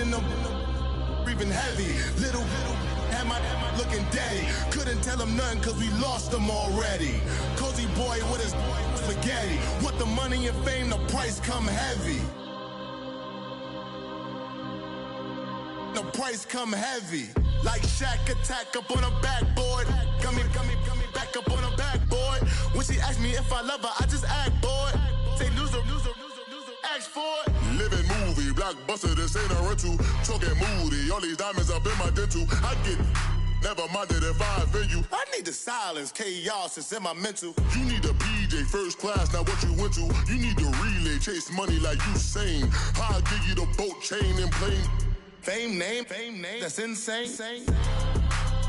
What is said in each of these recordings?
in the breathing heavy. Little had my looking daddy. Couldn't tell him nothing cause we lost him already. Cozy boy with his spaghetti. With the money and fame, the price come heavy. The price come heavy. Like Shaq attack up on a backboard. Gummy, back up on a backboard. When she asked me if I love her, I just act bored. Say loser, ask for it. Living movie, blockbuster, this ain't a rental. Talking moody, all these diamonds up in my dental. I get never minded if I offend you. I need the silence, chaos is in my mental. You need a PJ, first class, not what you went to. You need the relay, chase money like you sane. I'll give you the boat, chain, and plane. Fame name, that's insane.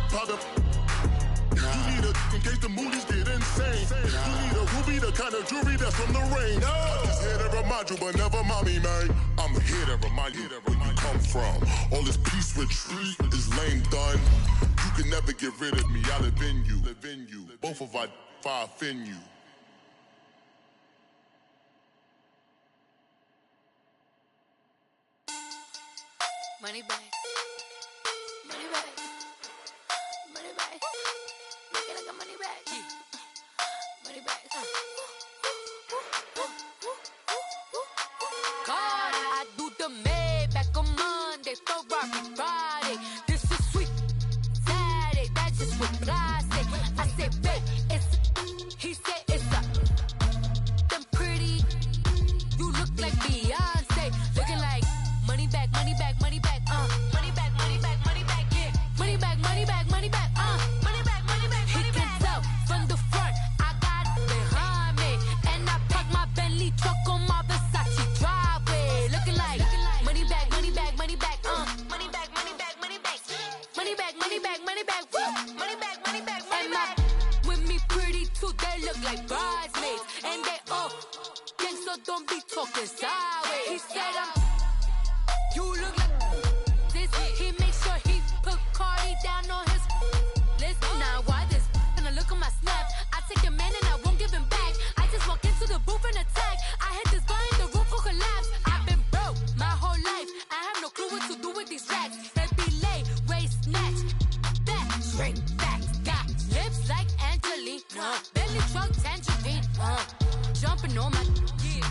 Pop up. You need a in case the movies get insane. You need a ruby, the kind of jewelry that's from the rain. I'm just here to remind you, but never mommy, man. I'm here to remind you where you come from. All this peace retreat is lame done. You can never get rid of me. I live in you. Both of our fire offend you. Money back. Money back. Money back. Make it like a money back. Money back. God, I do the Maybach on Monday, Ferrari Friday. This is sweet Saturday, that's just what I say. I say, babe, it's he said it's a them pretty. You look like Beyonce, looking like money back, money back, money back, money back, money back, money back, yeah. Money back, money back, money back, money back, money back, money back. He can tell from the front, I got it behind me, and I park my Bentley truck on my Versace driveway, looking like money back, money back, money back, money back, money back, money back, money back, money back, money back, woo, money back, money back, money back. With me pretty too, they look like bridesmaids, and they all gang, so don't be talking sideways. He said you look like this. He makes sure he put Cardi down on his list. Now why this? Gonna look at my snap. I take your man and I won't give him back. I just walk into the booth and attack. I hit this guy in the roof will collapse. I've been broke my whole life. I have no clue what to do with these racks. Baby lay, waist snatch, back, shrink back. Got lips like Angelina, belly truck tangerine. Jumping on my,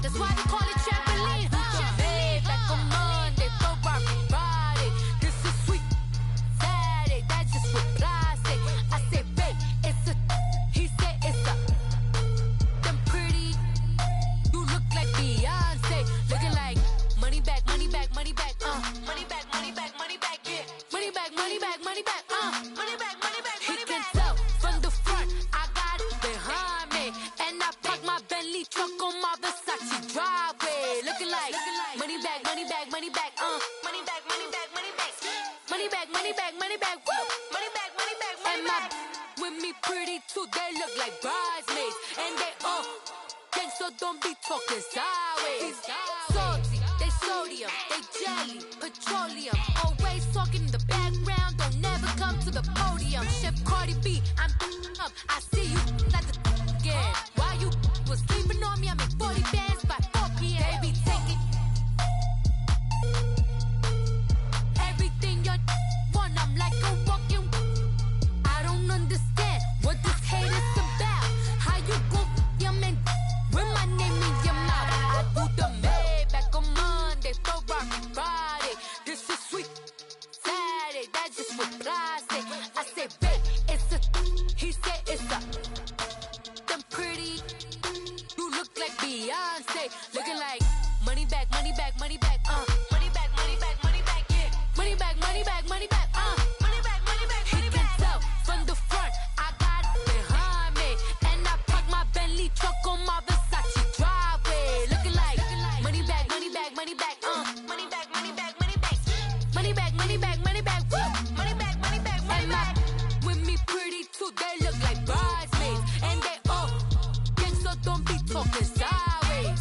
that's why they call it trampoline. Back on Monday, Ferrari Friday. This is sweet Saturday, that's just what I say. I say, babe, it's a, he said it's a, them pretty. You look like Beyonce, looking like money back, money back, money back, money back, money back, money back, yeah. Money back, money back, money back, money back, money back, money back. He can tell from the front, I got it behind me, and I park my Bentley truck on my Versace driveway, looking like money back, money back, money back, money back, money back, money back, money back, money back, money back, woo, money back, money back, money back. With me pretty too, they look like bridesmaids, and they all gang, so don't be talking sideways. Salty, they sodium, they jelly, petroleum, always talking in the background, don't never come to the podium. Chef Cardi B, I'm up, I see you like the again. While you was sleeping on me, I make 40 bands by 4 p.m. Baby, take it. Everything you want, I'm like a walking. I don't understand what this hate is about. How you go your man with my name in your mouth? I do the Maybach on Monday, Ferrari Friday. This is sweet Saturday, that's just what I say. I say, babe, it's a, he said it's a, them pretty. You look like Beyonce, looking like money back, money back, money back, money back, money back, money back, yeah. Money back, money back, money back, money back, money back, money back. He can tell from the front, I got it behind me, and I park my Bentley truck on my Versace driveway, looking like money back, money back, money back, money back, money back, money back, money back, money back, money back, woo, money back, money back, money back. With me pretty too, they look like bridesmaids, and they all gang, so don't be talking sideways.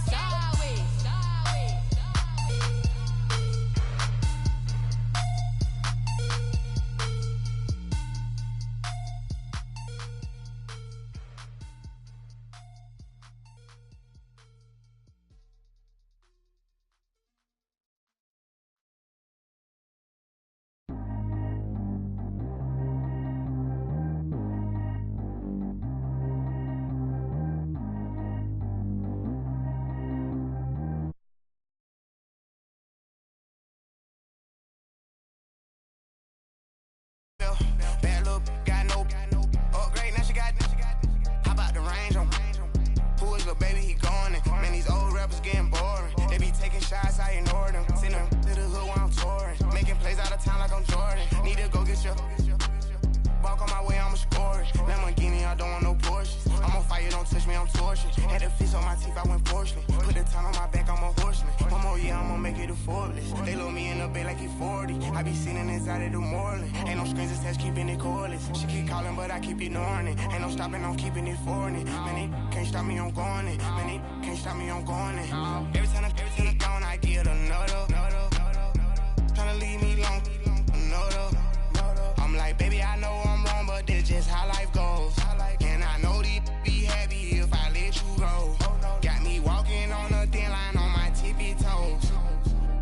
the Forbes. They load me in the bay like he 40. I be sitting inside of the Moreland. Ain't no screens attached, keeping it cordless. She keep calling, but I keep ignoring it. Ain't no stopping, I'm keeping it foreign it. Man, they can't stop me, I'm going it. Man, they can't stop me, I'm going it. Every time I gone, I get another. Tryna leave me long, another. I'm like, baby, I know I'm wrong, but this just how life goes. And I know these be happy if I let you go. Got me walking on a thin line on my tippy toes.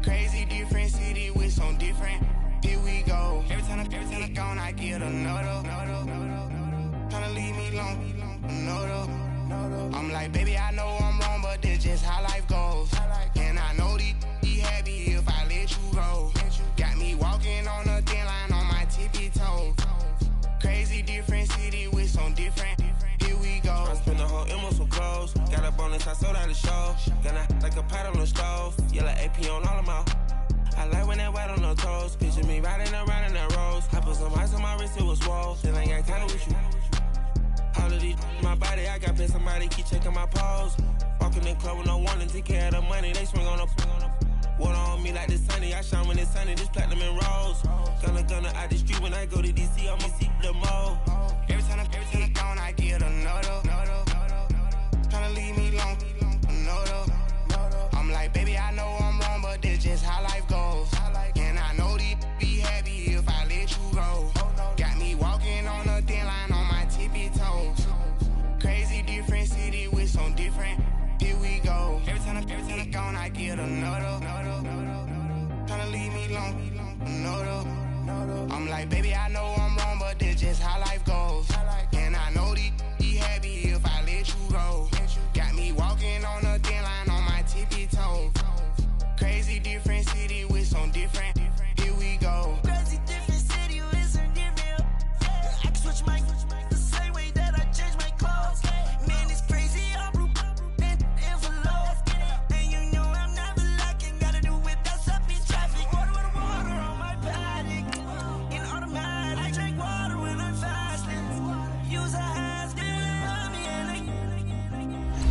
Crazy different city with some different. Here we go. Every time I gone, I get another. Tryna leave me long, another. I'm like, baby, I know I'm wrong, but this just how life goes. And I know these be happy if I let you go. Got me walking on a thin line on my tippy toes. Crazy different city with some different. Here we go. I spent the whole M on some clothes. Got a bonus, I sold out the show. Gonna like a pot on the stove. Yellow AP on all of my. I like when that white on the toes. Picture me riding around in that rose. I put some ice on my wrist, it was swole. Then I got kinda with you. All of these, my body, I got pay somebody keep checking my pose. Walking in club with no warning, take care of the money. They swing on the. Water on me like the sunny, I shine when it's sunny, this platinum and rose. Gonna out the street when I go to DC, I'ma see the mo. Every time I gone, I get another. Tryna leave me long, another. I'm like, baby, I know I'm wrong, but this just how life goes. And I know these be happy if I let you go. Got me walking on a thin line on my tippy toes. Crazy different city with some different. Here we go. Every time I gone, I get another. Tryna leave me long, another. I'm like, baby, I know I'm wrong, but this just how life goes. And I know these be happy if I let you go. Got me walking on a thin line on my tippy toes. Crazy different city with some different. Here we go. Crazy different city with some different. I can switch my the same way that I change my clothes. Man, it's crazy. I'm blue and envelope. And you know I'm never lacking. Gotta do it. That's up in traffic. Water on my paddock. In automatic. I drink water when I'm fasting. Use a hands down me and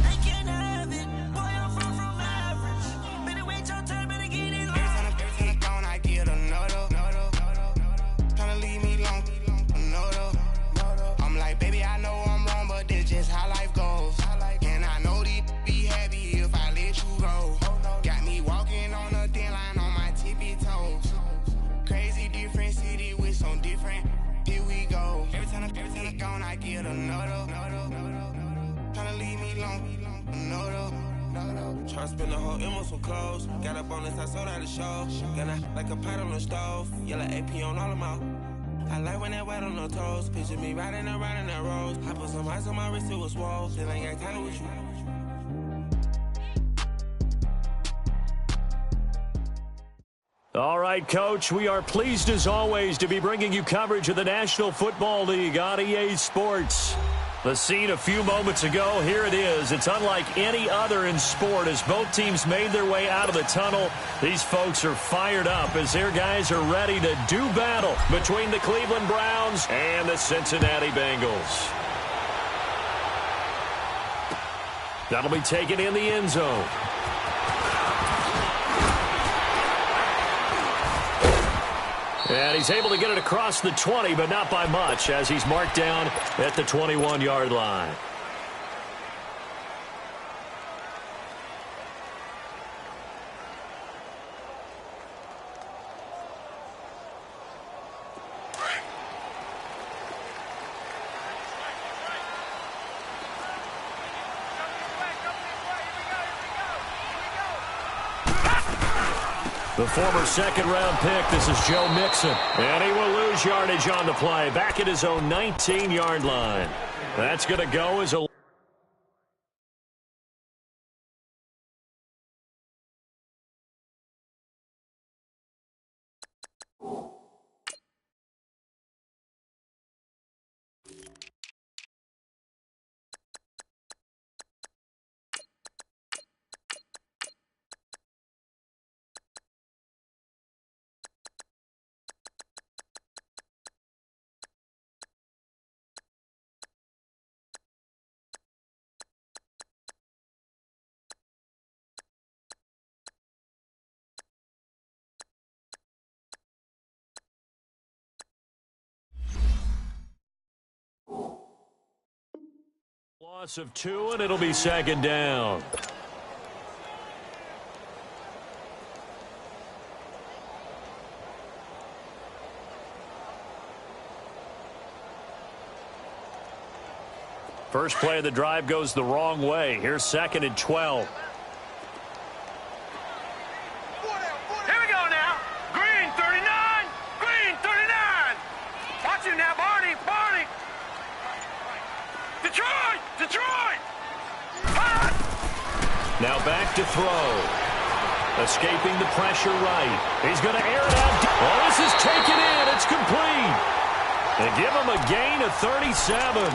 I can't have it. Boy, I'm from average. Better wait your turn, better get in line. Every time I gone, I get another. Tryna leave me long, another. I'm like, baby, I know I'm wrong, but this just how life goes. And I know these be happy if I let you go. Got me walking on a thin line on my tippy toes. Crazy different city with some different. Here we go. Every time I gone, I get another. Tryna leave me long, another. Tryna spend the whole M on some clothes. Got a bonus, I sold out the show. Gonna like a pot on the stove. Yellow AP on all of my. I like when that white on the toes. Picture me riding around in that rose. I put some ice on my wrist, it was swole. Then I got kinda with you. All right, Coach, we are pleased as always to be bringing you coverage of the National Football League on EA Sports. The scene a few moments ago, here it is. It's unlike any other in sport as both teams made their way out of the tunnel. These folks are fired up as their guys are ready to do battle between the Cleveland Browns and the Cincinnati Bengals. That'll be taken in the end zone. And he's able to get it across the 20, but not by much, as he's marked down at the 21-yard line. The former second-round pick, this is Joe Mixon. And he will lose yardage on the play, back at his own 19-yard line. That's going to go as a Loss of 2, and it'll be second down. First play of the drive goes the wrong way. Here's 2nd and 12. Here we go now. Green 39. Green 39. Watch him now, Barney. Barney. Detroit. Detroit. Now back to throw. Escaping the pressure right. He's going to air it out. Oh, this is taken in. It's complete. They give him a gain of 37.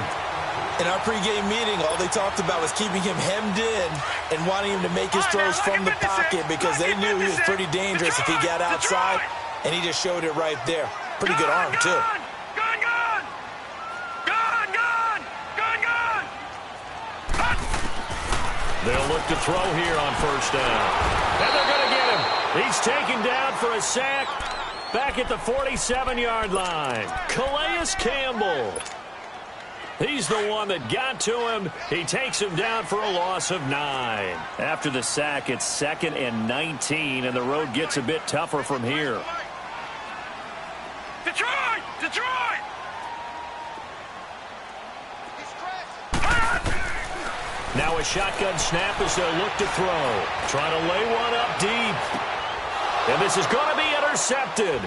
In our pregame meeting, all they talked about was keeping him hemmed in and wanting him to make his throws from the pocket because they knew he was pretty dangerous if he got outside, and he just showed it right there. Pretty good arm, too. Gun, gun! Gun, gun! Gun, gun! They'll look to throw here on first down. And they're going to get him. He's taken down for a sack back at the 47-yard line. Calais Campbell. He's the one that got to him. He takes him down for a loss of 9. After the sack, it's 2nd and 19, and the road gets a bit tougher from here. Detroit! Detroit! Now a shotgun snap as they'll look to throw. Trying to lay one up deep. And this is going to be intercepted.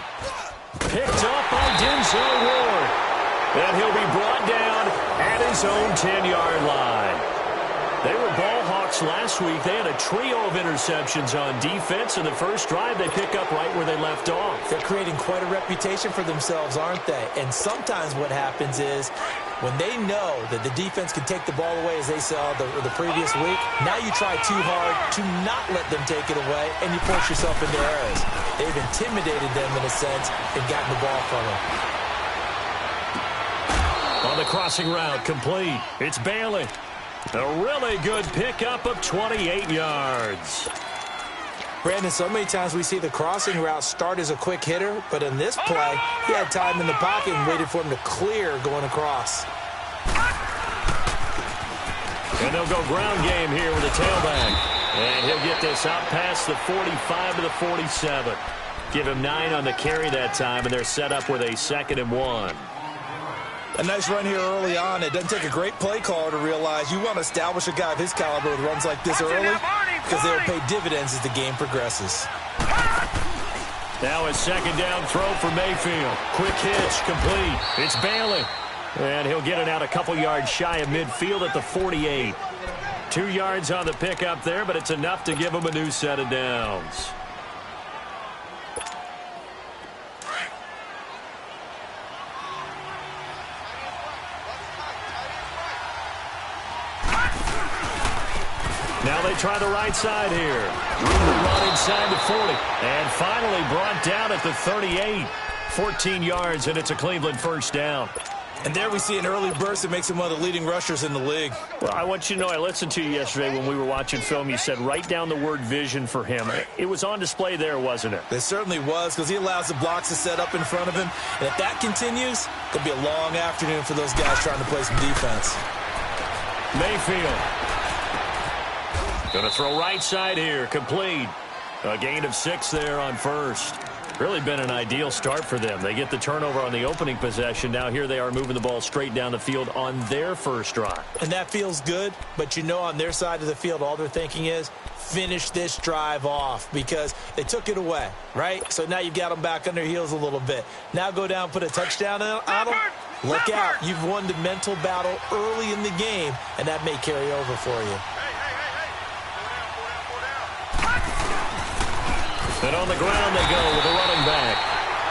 Picked up by Denzel Ward. And he'll be brought down at his own 10-yard line. They were ball hawks last week. They had a trio of interceptions on defense. In the first drive, they pick up right where they left off. They're creating quite a reputation for themselves, aren't they? And sometimes what happens is when they know that the defense can take the ball away, as they saw the previous week, now you try too hard to not let them take it away, and you force yourself into errors. They've intimidated them in a sense and gotten the ball from them. On the crossing route, complete. It's Bailey. A really good pickup of 28 yards. Brandon, so many times we see the crossing route start as a quick hitter, but in this play, he had time in the pocket and waited for him to clear going across. And they'll go ground game here with a tailback. And he'll get this out past the 45 to the 47. Give him 9 on the carry that time, and they're set up with a 2nd and 1. A nice run here early on. It doesn't take a great play caller to realize you want to establish a guy of his caliber with runs like this early because they'll pay dividends as the game progresses. Now a 2nd down throw for Mayfield. Quick hitch, complete. It's Bailey. And he'll get it out a couple yards shy of midfield at the 48. 2 yards on the pickup there, but it's enough to give him a new set of downs. Now they try the right side here. Run inside the 40. And finally brought down at the 38. 14 yards, and it's a Cleveland first down. And there we see an early burst that makes him one of the leading rushers in the league. Well, I want you to know, I listened to you yesterday when we were watching film. You said write down the word vision for him. It was on display there, wasn't it? It certainly was, because he allows the blocks to set up in front of him. And if that continues, it'll be a long afternoon for those guys trying to play some defense. Mayfield. Going to throw right side here. Complete. A gain of 6 there on first. Really been an ideal start for them. They get the turnover on the opening possession. Now here they are moving the ball straight down the field on their first drive. And that feels good, but you know on their side of the field all they're thinking is finish this drive off because they took it away, right? So now you've got them back on their heels a little bit. Now go down, put a touchdown on them. Look out. You've won the mental battle early in the game, and that may carry over for you. And on the ground they go with the running back.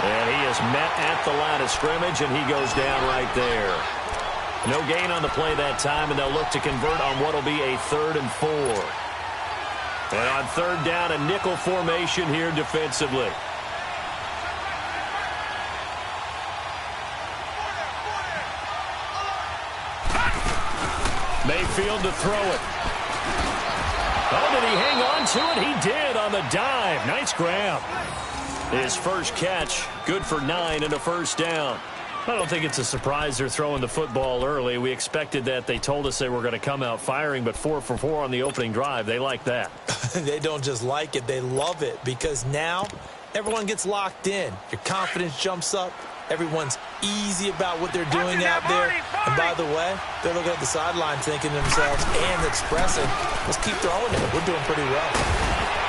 And he is met at the line of scrimmage, and he goes down right there. No gain on the play that time, and they'll look to convert on what will be a 3rd and 4. And on 3rd down, a nickel formation here defensively. Mayfield to throw it. Oh, did he hang on to it? He did on the dive. Nice grab. His first catch, good for 9 and a first down. I don't think it's a surprise they're throwing the football early. We expected that. They told us they were going to come out firing, but 4 for 4 on the opening drive. They like that. They don't just like it. They love it because now everyone gets locked in. Your confidence jumps up. Everyone's easy about what they're doing out there. And by the way, they're looking at the sideline thinking to themselves and expressing, let's keep throwing it. We're doing pretty well.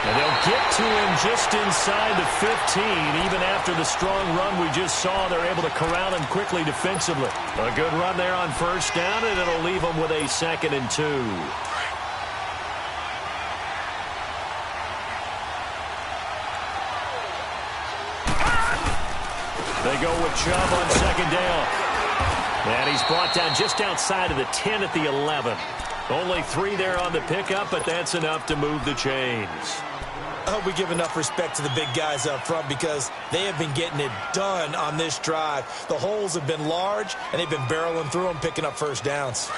And they'll get to him just inside the 15. Even after the strong run we just saw, they're able to corral him quickly defensively. A good run there on first down, and it'll leave them with a 2nd and 2. They go with Chubb on 2nd down. And he's brought down just outside of the 10 at the 11. Only 3 there on the pickup, but that's enough to move the chains. I hope we give enough respect to the big guys up front because they have been getting it done on this drive. The holes have been large, and they've been barreling through them, picking up first downs.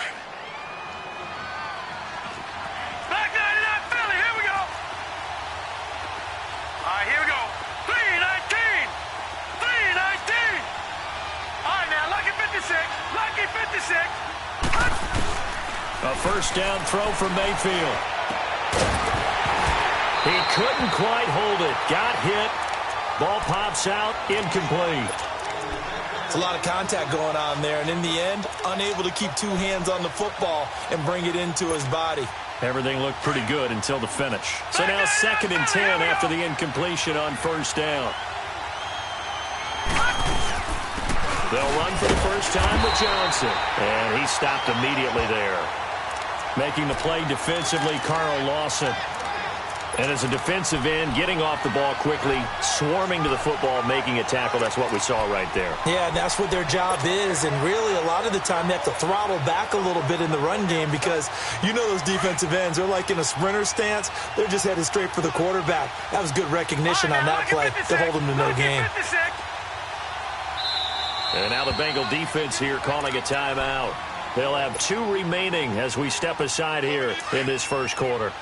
Back 99 Philly, here we go. All right, here we go. 319. 319. All right, now, lucky 56. Lucky 56. A first down throw from Mayfield. He couldn't quite hold it. Got hit. Ball pops out. Incomplete. It's a lot of contact going on there, and in the end, unable to keep 2 hands on the football and bring it into his body. Everything looked pretty good until the finish. So now 2nd and 10 after the incompletion on first down. They'll run for the first time with Johnson. And he stopped immediately there. Making the play defensively, Carl Lawson. And as a defensive end, getting off the ball quickly, swarming to the football, making a tackle. That's what we saw right there. Yeah, and that's what their job is. And really, a lot of the time, they have to throttle back a little bit in the run game because you know those defensive ends, they're like in a sprinter stance. They're just headed straight for the quarterback. That was good recognition on that play to hold them to no gain. And now the Bengal defense here calling a timeout. They'll have 2 remaining as we step aside here in this first quarter.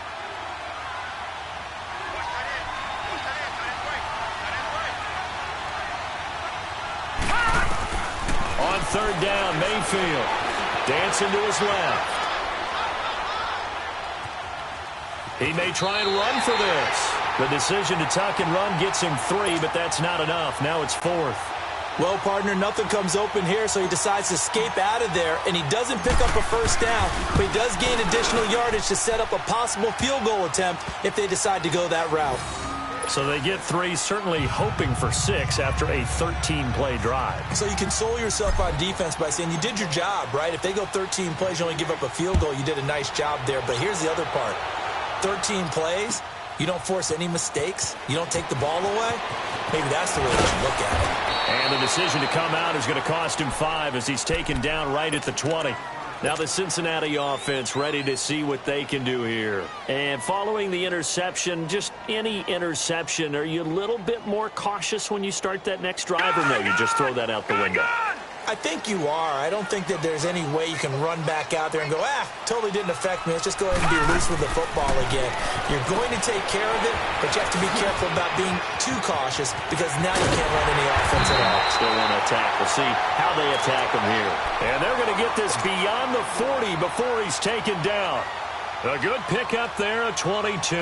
On 3rd down, Mayfield dancing to his left. He may try and run for this. The decision to tuck and run gets him 3, but that's not enough. Now it's 4th. Well, partner, nothing comes open here, so he decides to escape out of there, and he doesn't pick up a first down, but he does gain additional yardage to set up a possible field goal attempt if they decide to go that route. So they get 3, certainly hoping for 6 after a 13-play drive. So you console yourself on defense by saying you did your job, right? If they go 13 plays, you only give up a field goal, you did a nice job there. But here's the other part. 13 plays, you don't force any mistakes, you don't take the ball away. Maybe that's the way we should look at it. And the decision to come out is going to cost him 5 as he's taken down right at the 20. Now the Cincinnati offense ready to see what they can do here. And following the interception, just any interception, are you a little bit more cautious when you start that next drive, or no, you just throw that out the window? I think you are. I don't think that there's any way you can run back out there and go, totally didn't affect me. Let's just go ahead and be loose with the football again. You're going to take care of it, but you have to be careful about being too cautious because now you can't run any offense at all. Still want to attack. We'll see how they attack him here. And they're going to get this beyond the 40 before he's taken down. A good pickup there, a 22.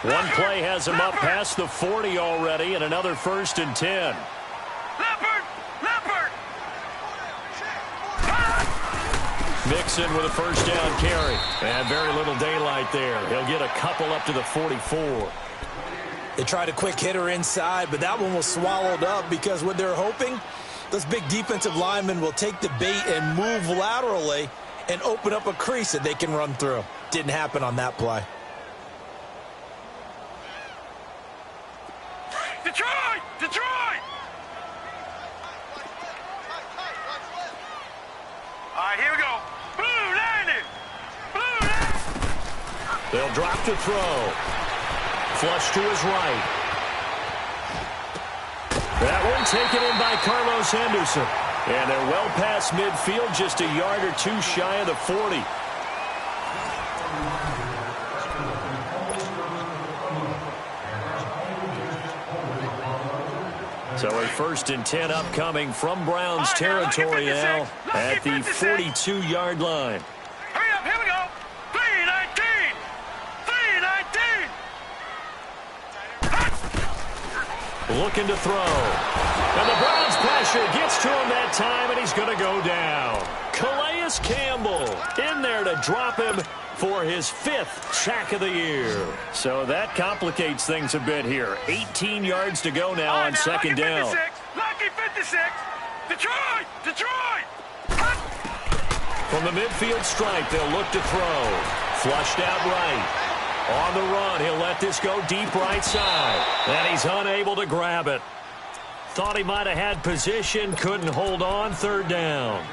One play has him up past the 40 already, and another 1st and 10. Mixon with a first down carry. And very little daylight there. He'll get a couple up to the 44. They tried a quick hitter inside, but that one was swallowed up because what they're hoping, those big defensive linemen will take the bait and move laterally and open up a crease that they can run through. Didn't happen on that play. Detroit! Detroit! All right, here we go. Blue 90! Blue 90! They'll drop to throw. Flush to his right. That one taken in by Carlos Henderson. And they're well past midfield, just a yard or 2 shy of the 40. So a 1st and 10 upcoming from Browns territory now at the 42-yard line. Hurry up, here we go. 3-19. 3-19. Looking to throw. And the Browns pressure gets to him that time, and he's going to go down. Calais Campbell in there to drop him for his 5th sack of the year. So that complicates things a bit here. 18 yards to go now on 2nd down. Lucky 56. Detroit! Detroit! From the midfield stripe, they'll look to throw. Flushed out right. On the run, he'll let this go deep right side. And he's unable to grab it. Thought he might have had position, couldn't hold on. 3rd down.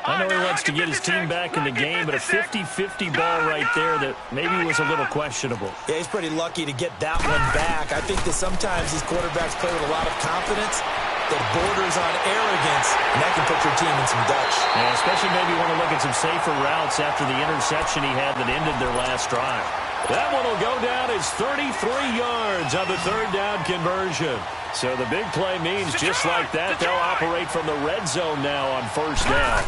I know he wants to get his team back in the game, but a 50-50 ball right there that maybe was a little questionable. Yeah, he's pretty lucky to get that one back. I think that sometimes these quarterbacks play with a lot of confidence that borders on arrogance, and that can put your team in some dutch. Yeah, especially maybe want to look at some safer routes after the interception he had that ended their last drive. That one will go down as 33 yards on the 3rd down conversion. So the big play means just like that, they'll operate from the red zone now on 1st down.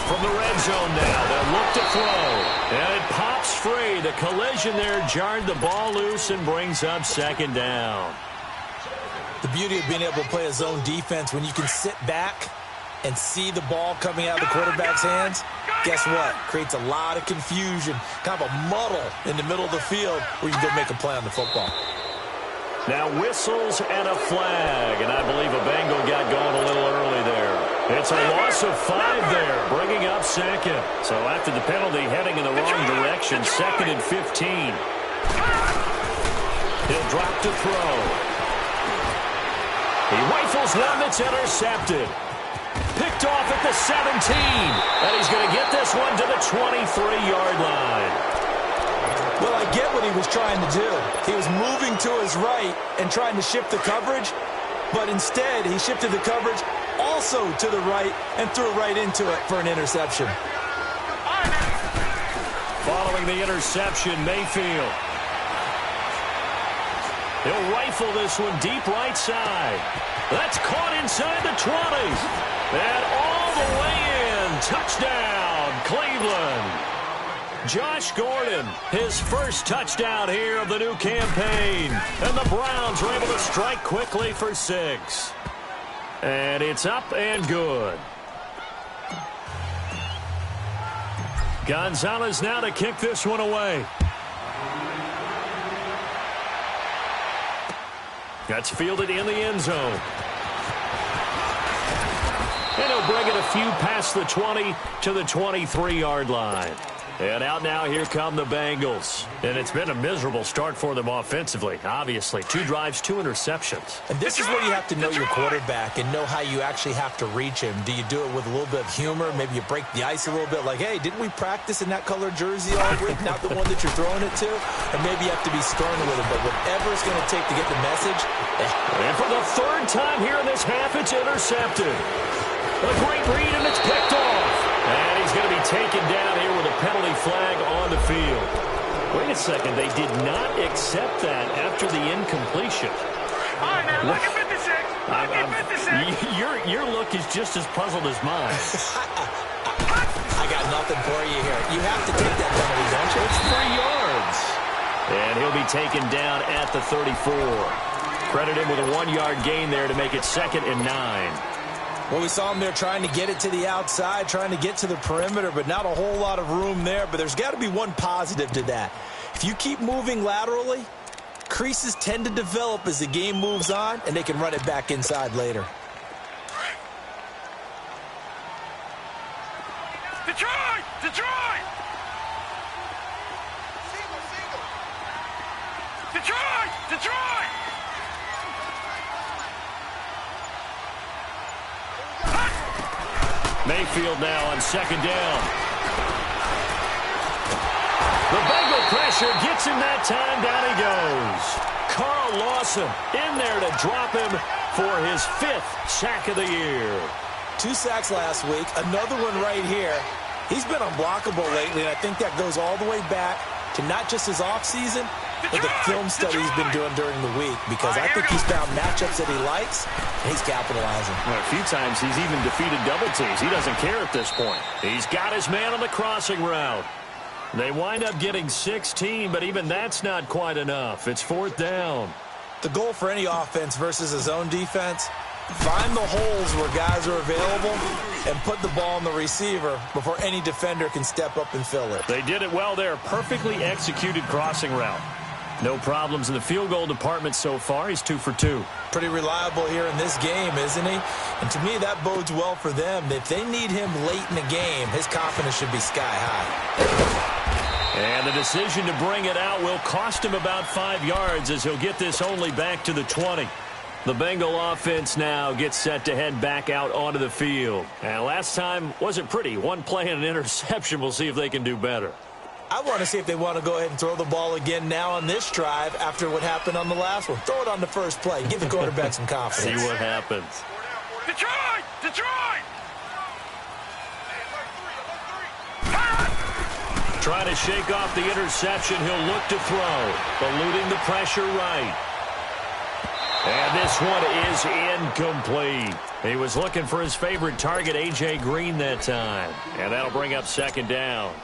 From the red zone now, they'll look to throw. And it pops free. The collision there jarred the ball loose and brings up 2nd down. The beauty of being able to play a zone defense when you can sit back and see the ball coming out of the quarterback's hands, guess what? Creates a lot of confusion, kind of a muddle in the middle of the field where you can go make a play on the football. Now whistles and a flag, and I believe a Bengal got going a little early there. It's a loss of 5 there, bringing up 2nd. So after the penalty, heading in the wrong direction, 2nd and 15. He'll drop to throw. He rifles one that's intercepted. Picked off at the 17, and he's going to get this one to the 23-yard line. Well, I get what he was trying to do. He was moving to his right and trying to shift the coverage, but instead he shifted the coverage also to the right and threw right into it for an interception. Following the interception, Mayfield. He'll rifle this one deep right side. That's caught inside the 20. And all the way in. Touchdown, Cleveland. Josh Gordon, his first touchdown here of the new campaign. And the Browns are able to strike quickly for 6. And it's up and good. Gonzalez now to kick this one away. That's fielded in the end zone. And he'll bring it a few past the 20 to the 23-yard line. And out now, here come the Bengals. And it's been a miserable start for them offensively, obviously. 2 drives, 2 interceptions. And this is where you have to know your quarterback and know how you actually have to reach him. Do you do it with a little bit of humor? Maybe you break the ice a little bit like, hey, didn't we practice in that color jersey all week? Not the one that you're throwing it to? Or maybe you have to be stern with him. But whatever it's going to take to get the message. And for the 3rd time here in this half, it's intercepted. A great read, and it's picked off. And he's going to be taken down here with a penalty flag on the field. Wait a second. They did not accept that after the incompletion. All right, man. Lucky 56. Lucky 56. Your look is just as puzzled as mine. I got nothing for you here. You have to take that penalty, don't you? It's 3 yards. And he'll be taken down at the 34. Credit him with a 1-yard gain there to make it 2nd and 9. Well, we saw him there trying to get it to the outside, trying to get to the perimeter, but not a whole lot of room there. But there's got to be one positive to that. If you keep moving laterally, creases tend to develop as the game moves on, and they can run it back inside later. Detroit! Detroit! Detroit! Detroit! Mayfield now on 2nd down. The Bengal pressure gets him that time. Down he goes. Carl Lawson in there to drop him for his 5th sack of the year. 2 sacks last week, another one right here. He's been unblockable lately, and I think that goes all the way back to not just his offseason, with the film study he's been doing during the week, because I think he's found matchups that he likes, and he's capitalizing. Well, a few times he's even defeated double teams. He doesn't care at this point. He's got his man on the crossing route. They wind up getting 16, but even that's not quite enough. It's 4th down. The goal for any offense versus his own defense, find the holes where guys are available and put the ball on the receiver before any defender can step up and fill it. They did it well there. Perfectly executed crossing route. No problems in the field goal department so far. He's 2 for 2. Pretty reliable here in this game, isn't he? And to me, that bodes well for them. If they need him late in the game, his confidence should be sky high. And the decision to bring it out will cost him about 5 yards, as he'll get this only back to the 20. The Bengal offense now gets set to head back out onto the field. And last time wasn't pretty. One play and an interception. We'll see if they can do better. I want to see if they want to go ahead and throw the ball again now on this drive after what happened on the last one. Throw it on the first play. Give the quarterback some confidence. See what happens. Detroit! Detroit! Trying to shake off the interception. He'll look to throw. Eluding the pressure right. And this one is incomplete. He was looking for his favorite target, A.J. Green, that time. And that'll bring up 2nd down.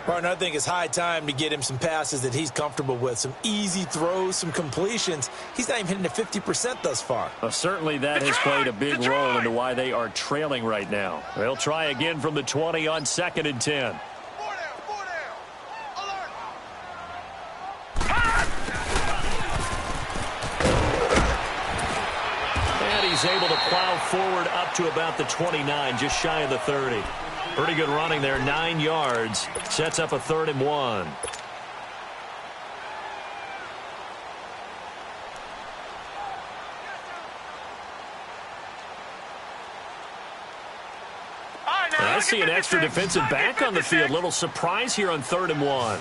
Partner, I think it's high time to get him some passes that he's comfortable with. Some easy throws, some completions. He's not even hitting the 50% thus far. Well, certainly that has played a big role into why they are trailing right now. They'll try again from the 20 on 2nd and 10. He's able to plow forward up to about the 29, just shy of the 30. Pretty good running there, 9 yards. Sets up a 3rd and 1. And I see an extra defensive back on the field. Little surprise here on 3rd and 1.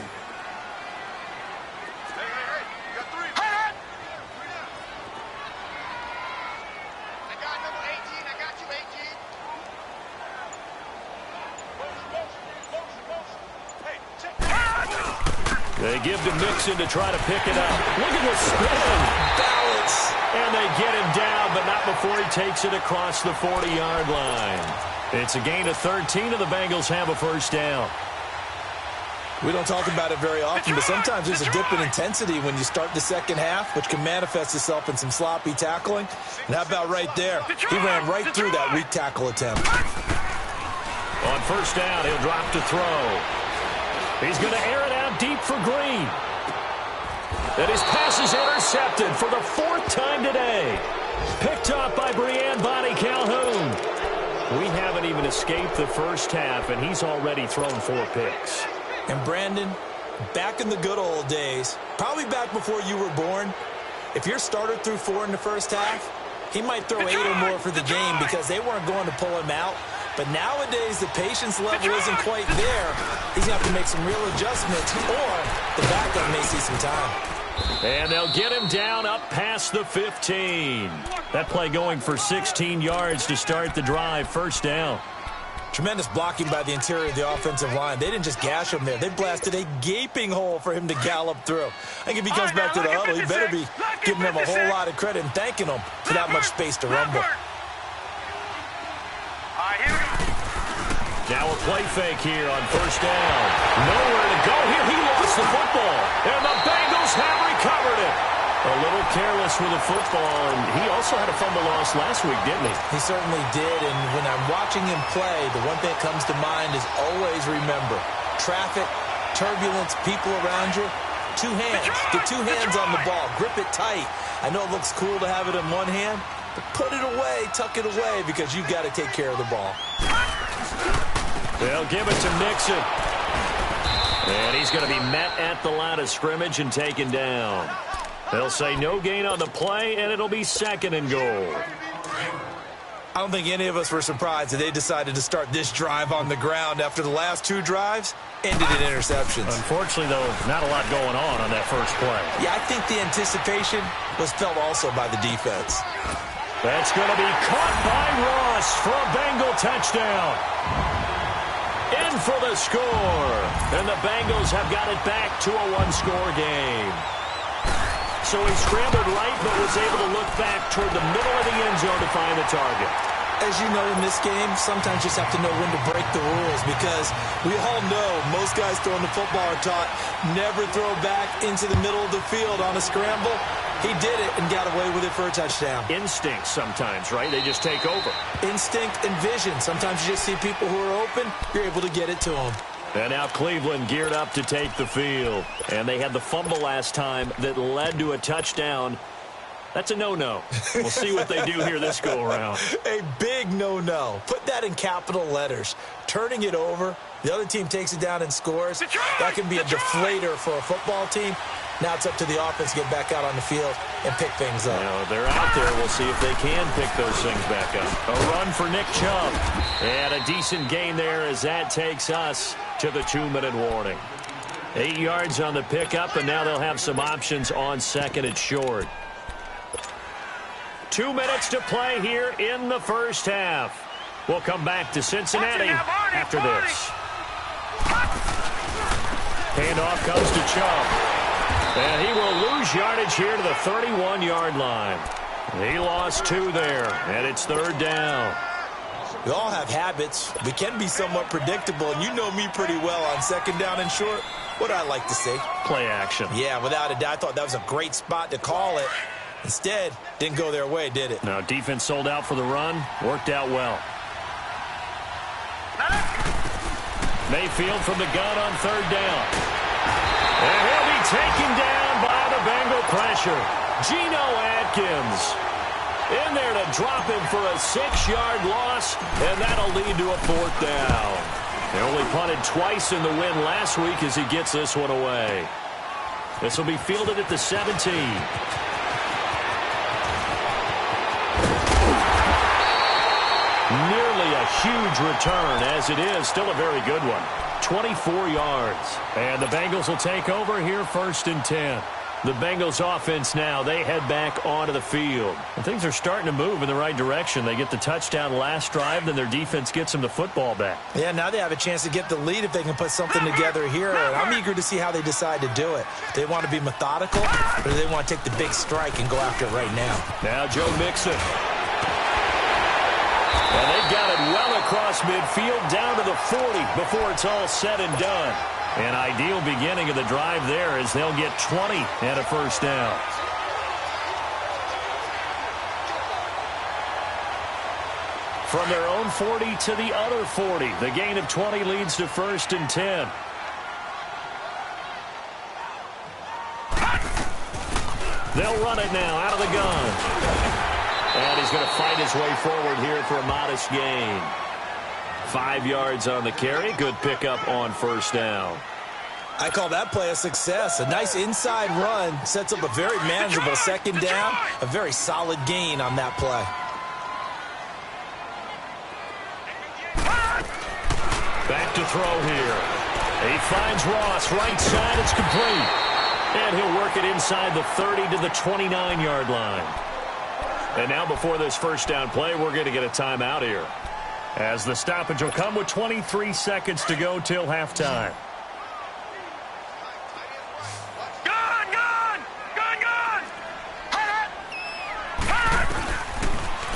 They give to Mixon to try to pick it up. Look at the spin. Balance. And they get him down, but not before he takes it across the 40-yard line. It's a gain of 13, and the Bengals have a 1st down. We don't talk about it very often, but sometimes there's a dip in intensity when you start the second half, which can manifest itself in some sloppy tackling. And how about right there? He ran right through that weak tackle attempt. On 1st down, he'll drop to throw. He's going to air it out deep for Green. And his pass is intercepted for the 4th time today. Picked off by Brian Bonnie Calhoun. We haven't even escaped the first half, and he's already thrown 4 picks. And Brandon, back in the good old days, probably back before you were born, if your starter threw 4 in the first half, he might throw 8 or more for the game because they weren't going to pull him out. But nowadays, the patience level isn't quite there. He's going to have to make some real adjustments, or the backup may see some time. And they'll get him down up past the 15. That play going for 16 yards to start the drive. 1st down. Tremendous blocking by the interior of the offensive line. They didn't just gash him there. They blasted a gaping hole for him to gallop through. I think if he comes back to the huddle, he better be giving them a whole lot of credit and thanking them for that much space to rumble. Now a play fake here on 1st down. Nowhere to go here. He lost the football. And the Bengals have recovered it. A little careless with the football. And he also had a fumble loss last week, didn't he? He certainly did. And when I'm watching him play, the one thing that comes to mind is always remember. Traffic, turbulence, people around you. 2 hands. Get 2 hands on the ball. Grip it tight. I know it looks cool to have it in one hand, but put it away, tuck it away, because you've got to take care of the ball. They'll give it to Mixon. And he's going to be met at the line of scrimmage and taken down. They'll say no gain on the play, and it'll be 2nd and goal. I don't think any of us were surprised that they decided to start this drive on the ground after the last 2 drives ended in interceptions. Unfortunately, though, not a lot going on that first play. Yeah, I think the anticipation was felt also by the defense. That's going to be caught by Ross for a Bengal touchdown. In for the score. And the Bengals have got it back to a 1-score game. So he scrambled right, but was able to look back toward the middle of the end zone to find the target. As you know, in this game, sometimes you just have to know when to break the rules because we all know most guys throwing the football are taught never throw back into the middle of the field on a scramble. He did it and got away with it for a touchdown. Instinct sometimes, right? They just take over. Instinct and vision. Sometimes you just see people who are open, you're able to get it to them. And now Cleveland geared up to take the field. And they had the fumble last time that led to a touchdown. That's a no-no. We'll see what they do here this go-around. A big no-no. Put that in capital letters. Turning it over, the other team takes it down and scores. That can be a deflator for a football team. Now it's up to the offense to get back out on the field and pick things up. They're out there. We'll see if they can pick those things back up. A run for Nick Chubb. And a decent gain there as that takes us to the 2-minute warning. 8 yards on the pickup, and now they'll have some options on second and short. 2 minutes to play here in the first half. We'll come back to Cincinnati after this. Handoff comes to Chubb. And he will lose yardage here to the 31-yard line. He lost 2 there, and it's third down. We all have habits. We can be somewhat predictable, and you know me pretty well on second down and short. What I like to see? Play action. Yeah, without a doubt. I thought that was a great spot to call it. Instead, didn't go their way, did it? Now, defense sold out for the run. Worked out well. Mayfield from the gun on third down. And he'll be taken down by the Bengal pressure. Geno Atkins in there to drop him for a 6-yard loss, and that'll lead to a fourth down. They only punted twice in the win last week as he gets this one away. This will be fielded at the 17. Nearly a huge return, as it is still a very good one. 24 yards. And the Bengals will take over here first and 10. The Bengals offense now, they head back onto the field. And things are starting to move in the right direction. They get the touchdown last drive, then their defense gets them the football back. Yeah, now they have a chance to get the lead if they can put something together here. And I'm eager to see how they decide to do it. They want to be methodical, or do they want to take the big strike and go after it right now? Now Joe Mixon. And they've got it well across midfield down to the 40 before it's all said and done. An ideal beginning of the drive there as they'll get 20 and a first down. From their own 40 to the other 40. The gain of 20 leads to first and 10. They'll run it now out of the gun. And he's going to fight his way forward here for a modest gain. 5 yards on the carry. Good pickup on first down. I call that play a success. A nice inside run sets up a very manageable second down. A very solid gain on that play. Back to throw here. He finds Ross. Right side. It's complete. And he'll work it inside the 30 to the 29-yard line. And now before this first down play, we're going to get a timeout here. As the stoppage will come with 23 seconds to go till halftime.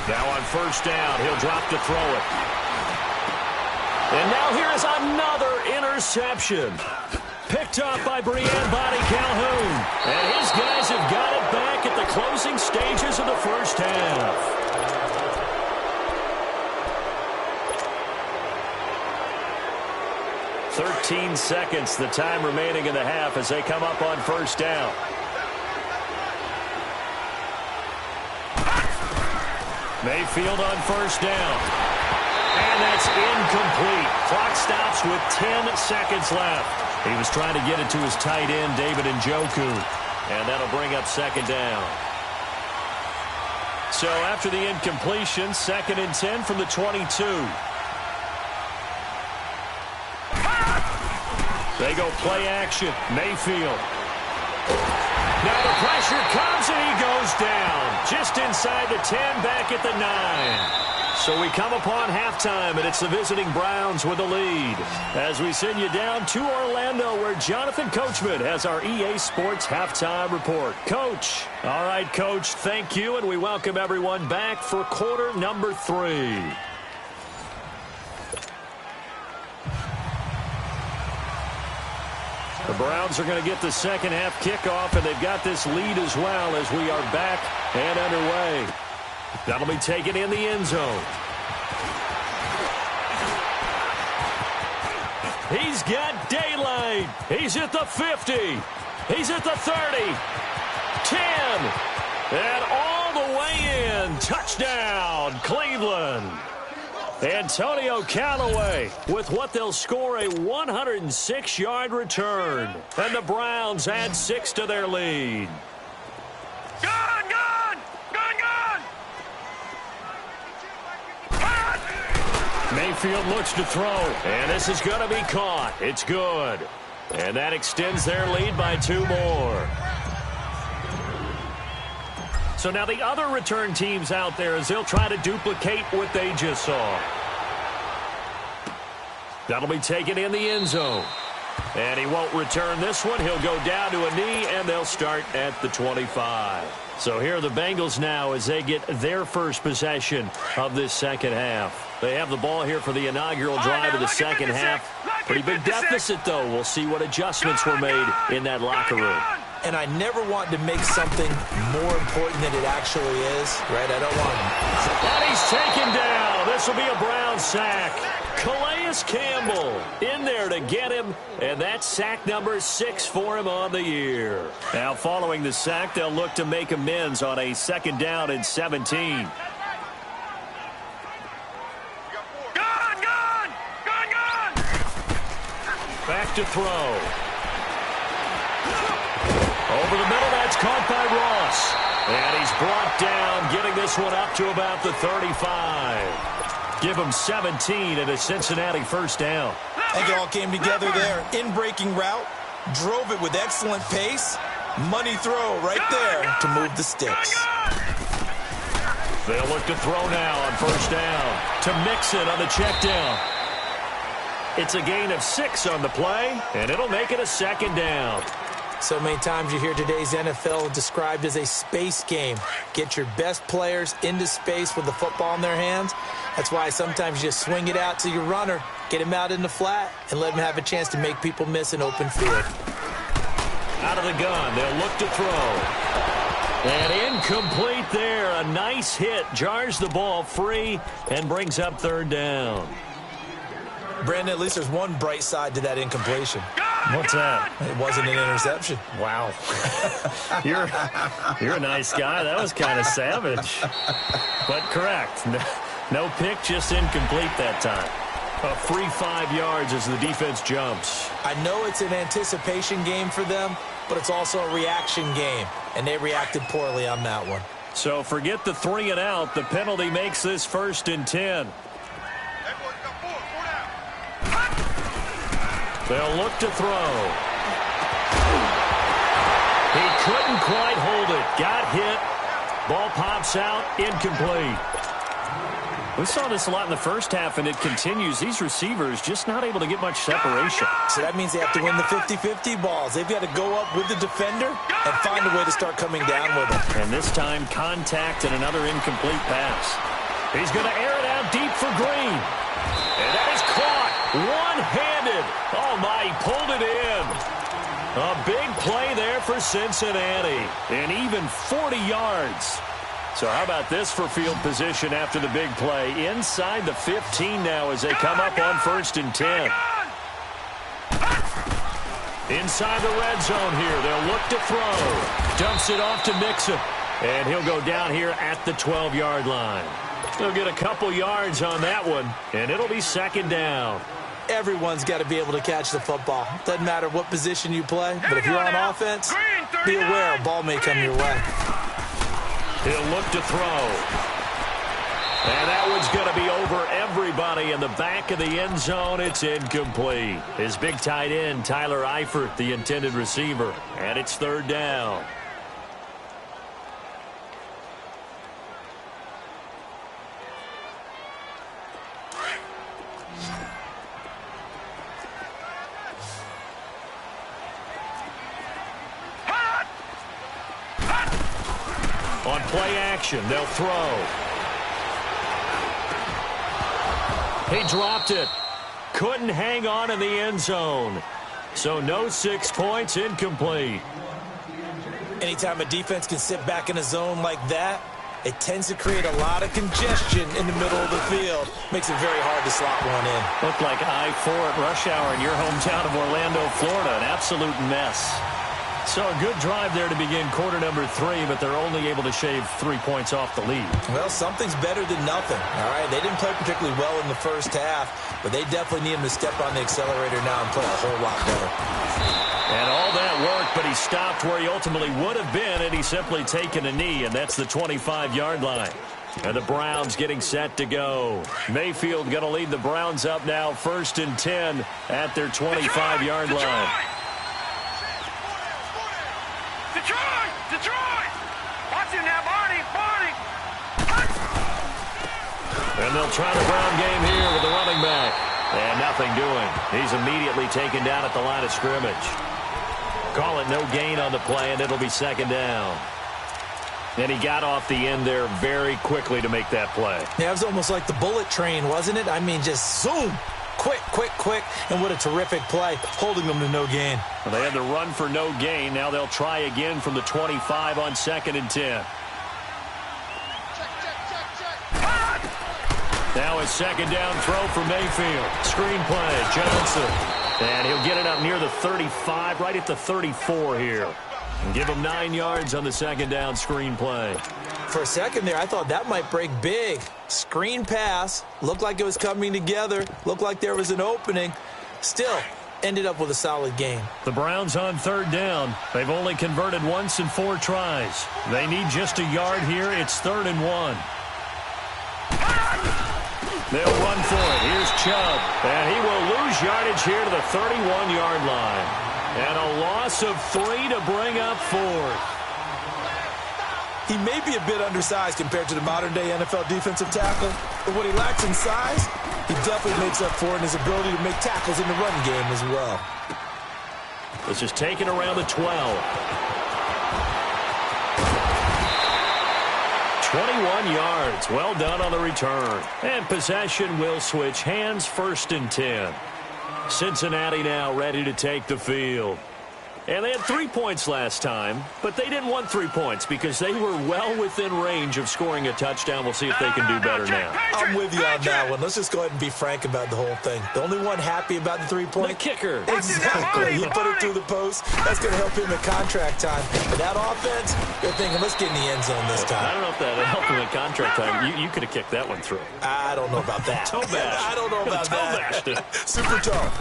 Now on first down, he'll drop to throw it. And now here is another interception. Picked off by Brian Body Calhoun. And his guys have got it back at the closing stages of the first half. "13 seconds, the time remaining in the half as they come up on first down. Mayfield on first down. And that's incomplete. Clock stops with 10 seconds left. He was trying to get it to his tight end, David Njoku. And that'll bring up second down. So after the incompletion, second and 10 from the 22. They go play action. Mayfield. Now the pressure comes and he goes down. Just inside the 10, back at the 9. So we come upon halftime, and it's the visiting Browns with the lead. As we send you down to Orlando, where Jonathan Coachman has our EA Sports halftime report. Coach. All right, Coach, thank you, and we welcome everyone back for quarter number 3. The Browns are going to get the second half kickoff, and they've got this lead as well as we are back and underway. That'll be taken in the end zone. He's got daylight. He's at the 50. He's at the 30. 10. And all the way in. Touchdown, Cleveland. Antonio Callaway with what they'll score a 106-yard return. And the Browns add 6 to their lead. Mayfield looks to throw, and this is going to be caught. It's good. And that extends their lead by 2 more. So now the other return teams out there as they'll try to duplicate what they just saw. That'll be taken in the end zone. And he won't return this one. He'll go down to a knee, and they'll start at the 25. So here are the Bengals now as they get their first possession of this second half. They have the ball here for the inaugural drive of the second half. Pretty big deficit, though. We'll see what adjustments were made in that locker room. And I never want to make something more important than it actually is, right? I don't want to. And he's taken down. This will be a Brown sack. Calais Campbell in there to get him, and that's sack number 6 for him on the year. Now, following the sack, they'll look to make amends on a 2nd down and 17. Back to throw. Over the middle, that's caught by Ross. And he's brought down, getting this one up to about the 35. Give him 17 and a Cincinnati first down. I think it all came together there. In-breaking route, drove it with excellent pace. Money throw right there to move the sticks. They'll look to throw now on first down. To Mixon on the check down. It's a gain of 6 on the play, and it'll make it a 2nd down. So many times you hear today's NFL described as a space game. Get your best players into space with the football in their hands. That's why sometimes you just swing it out to your runner, get him out in the flat, and let him have a chance to make people miss an open field. Out of the gun, they'll look to throw. And incomplete there. A nice hit. Jars the ball free and brings up 3rd down. Brandon, at least there's one bright side to that incompletion. What's that? It wasn't an interception. Wow. You're a nice guy. That was kind of savage. But correct. No pick, just incomplete that time. A free 5 yards as the defense jumps. I know it's an anticipation game for them, but it's also a reaction game, and they reacted poorly on that one. So forget the 3 and out. The penalty makes this 1st and 10. They'll look to throw. He couldn't quite hold it. Got hit. Ball pops out. Incomplete. We saw this a lot in the first half, and it continues. These receivers just not able to get much separation. So that means they have to win the 50-50 balls. They've got to go up with the defender and find a way to start coming down with them. And this time, contact and another incomplete pass. He's going to air it out deep for Green. And that is caught. One-handed. Oh, my, he pulled it in. A big play there for Cincinnati. And even 40 yards. So how about this for field position after the big play? Inside the 15 now as they come up on 1st and 10. Inside the red zone here. They'll look to throw. Dumps it off to Mixon. And he'll go down here at the 12-yard line. He'll get a couple yards on that one, and it'll be 2nd down. Everyone's got to be able to catch the football. Doesn't matter what position you play, but if you're on offense, be aware a ball may come your way. He'll look to throw. And that one's going to be over everybody in the back of the end zone. It's incomplete. His big tight end, Tyler Eifert, the intended receiver. And it's 3rd down. On play action, they'll throw. He dropped it. Couldn't hang on in the end zone. So no 6 points, incomplete. Anytime a defense can sit back in a zone like that, it tends to create a lot of congestion in the middle of the field. Makes it very hard to slot one in. Looked like I-4 at rush hour in your hometown of Orlando, Florida. An absolute mess. So a good drive there to begin quarter number 3, but they're only able to shave 3 points off the lead. Well, something's better than nothing. All right, they didn't play particularly well in the first half, but they definitely need him to step on the accelerator now and play a whole lot better. And all that worked, but he stopped where he ultimately would have been, and he's simply taken a knee, and that's the 25-yard line. And the Browns getting set to go. Mayfield going to lead the Browns up now, 1st and 10 at their 25-yard line. Detroit! Watch him now, Barney! And they'll try the Brown game here with the running back. And nothing doing. He's immediately taken down at the line of scrimmage. Call it no gain on the play, and it'll be 2nd down. And he got off the end there very quickly to make that play. Yeah, it was almost like the bullet train, wasn't it? I mean, just zoom. Quick. And what a terrific play, holding them to no gain. Well, they had the run for no gain. Now they'll try again from the 25 on 2nd and 10. Now a 2nd down throw for Mayfield. Screen play, Johnson. And he'll get it up near the 35, right at the 34 here. And give him 9 yards on the 2nd down screen play. For a second there, I thought that might break big. Screen pass. Looked like it was coming together. Looked like there was an opening. Still, ended up with a solid game. The Browns on 3rd down. They've only converted once in 4 tries. They need just a yard here. It's 3rd and 1. They'll run for it. Here's Chubb. And he will lose yardage here to the 31-yard line. And a loss of 3 to bring up 4th. He may be a bit undersized compared to the modern-day NFL defensive tackle, but what he lacks in size, he definitely makes up for in his ability to make tackles in the run game as well. This is taken around the 12. 21 yards. Well done on the return. And possession will switch hands, 1st and 10. Cincinnati now ready to take the field. And they had 3 points last time, but they didn't want 3 points because they were well within range of scoring a touchdown. We'll see if they can do better now. I'm with you on that one. Let's just go ahead and be frank about the whole thing. The only one happy about the 3-point? The kicker. Exactly. He put it through the post. That's going to help him in contract time. But that offense, you're thinking, let's get in the end zone this time. I don't know if that helped him in contract time. You could have kicked that one through. I don't know about that. Toe bash. I don't know about that. Toe bashed it. Super toe.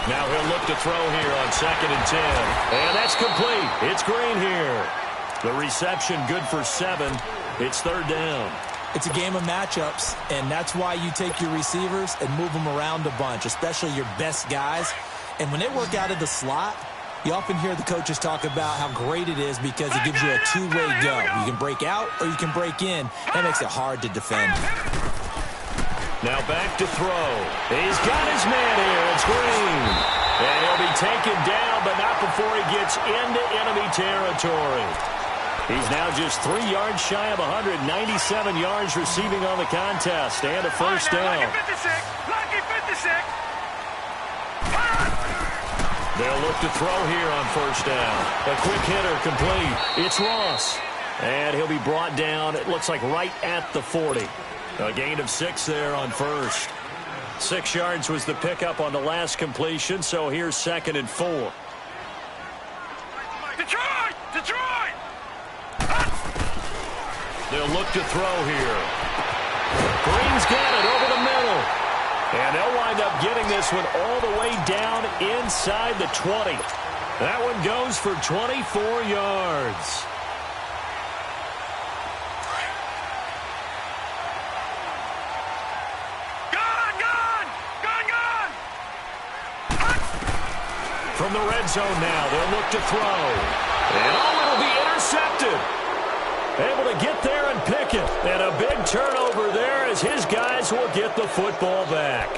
Now he'll look to throw here on 2nd and 10. And that's complete. It's Green here. The reception good for 7. It's 3rd down. It's a game of matchups, and that's why you take your receivers and move them around a bunch, especially your best guys. And when they work out of the slot, you often hear the coaches talk about how great it is because it gives you a two-way go. You can break out or you can break in. That makes it hard to defend. Now back to throw. He's got his man here. It's Green. And he'll be taken down, but not before he gets into enemy territory. He's now just 3 yards shy of 197 yards receiving on the contest. And a 1st down. Lucky 56. They'll look to throw here on 1st down. A quick hitter complete. It's Ross. And he'll be brought down, it looks like right at the 40. A gain of 6 there on 1st. 6 yards was the pickup on the last completion, so here's 2nd and 4. Detroit! They'll look to throw here. Green's got it over the middle. And they'll wind up getting this one all the way down inside the 20. That one goes for 24 yards. From the red zone now, they'll look to throw. And it'll be intercepted. Able to get there and pick it. And a big turnover there as his guys will get the football back.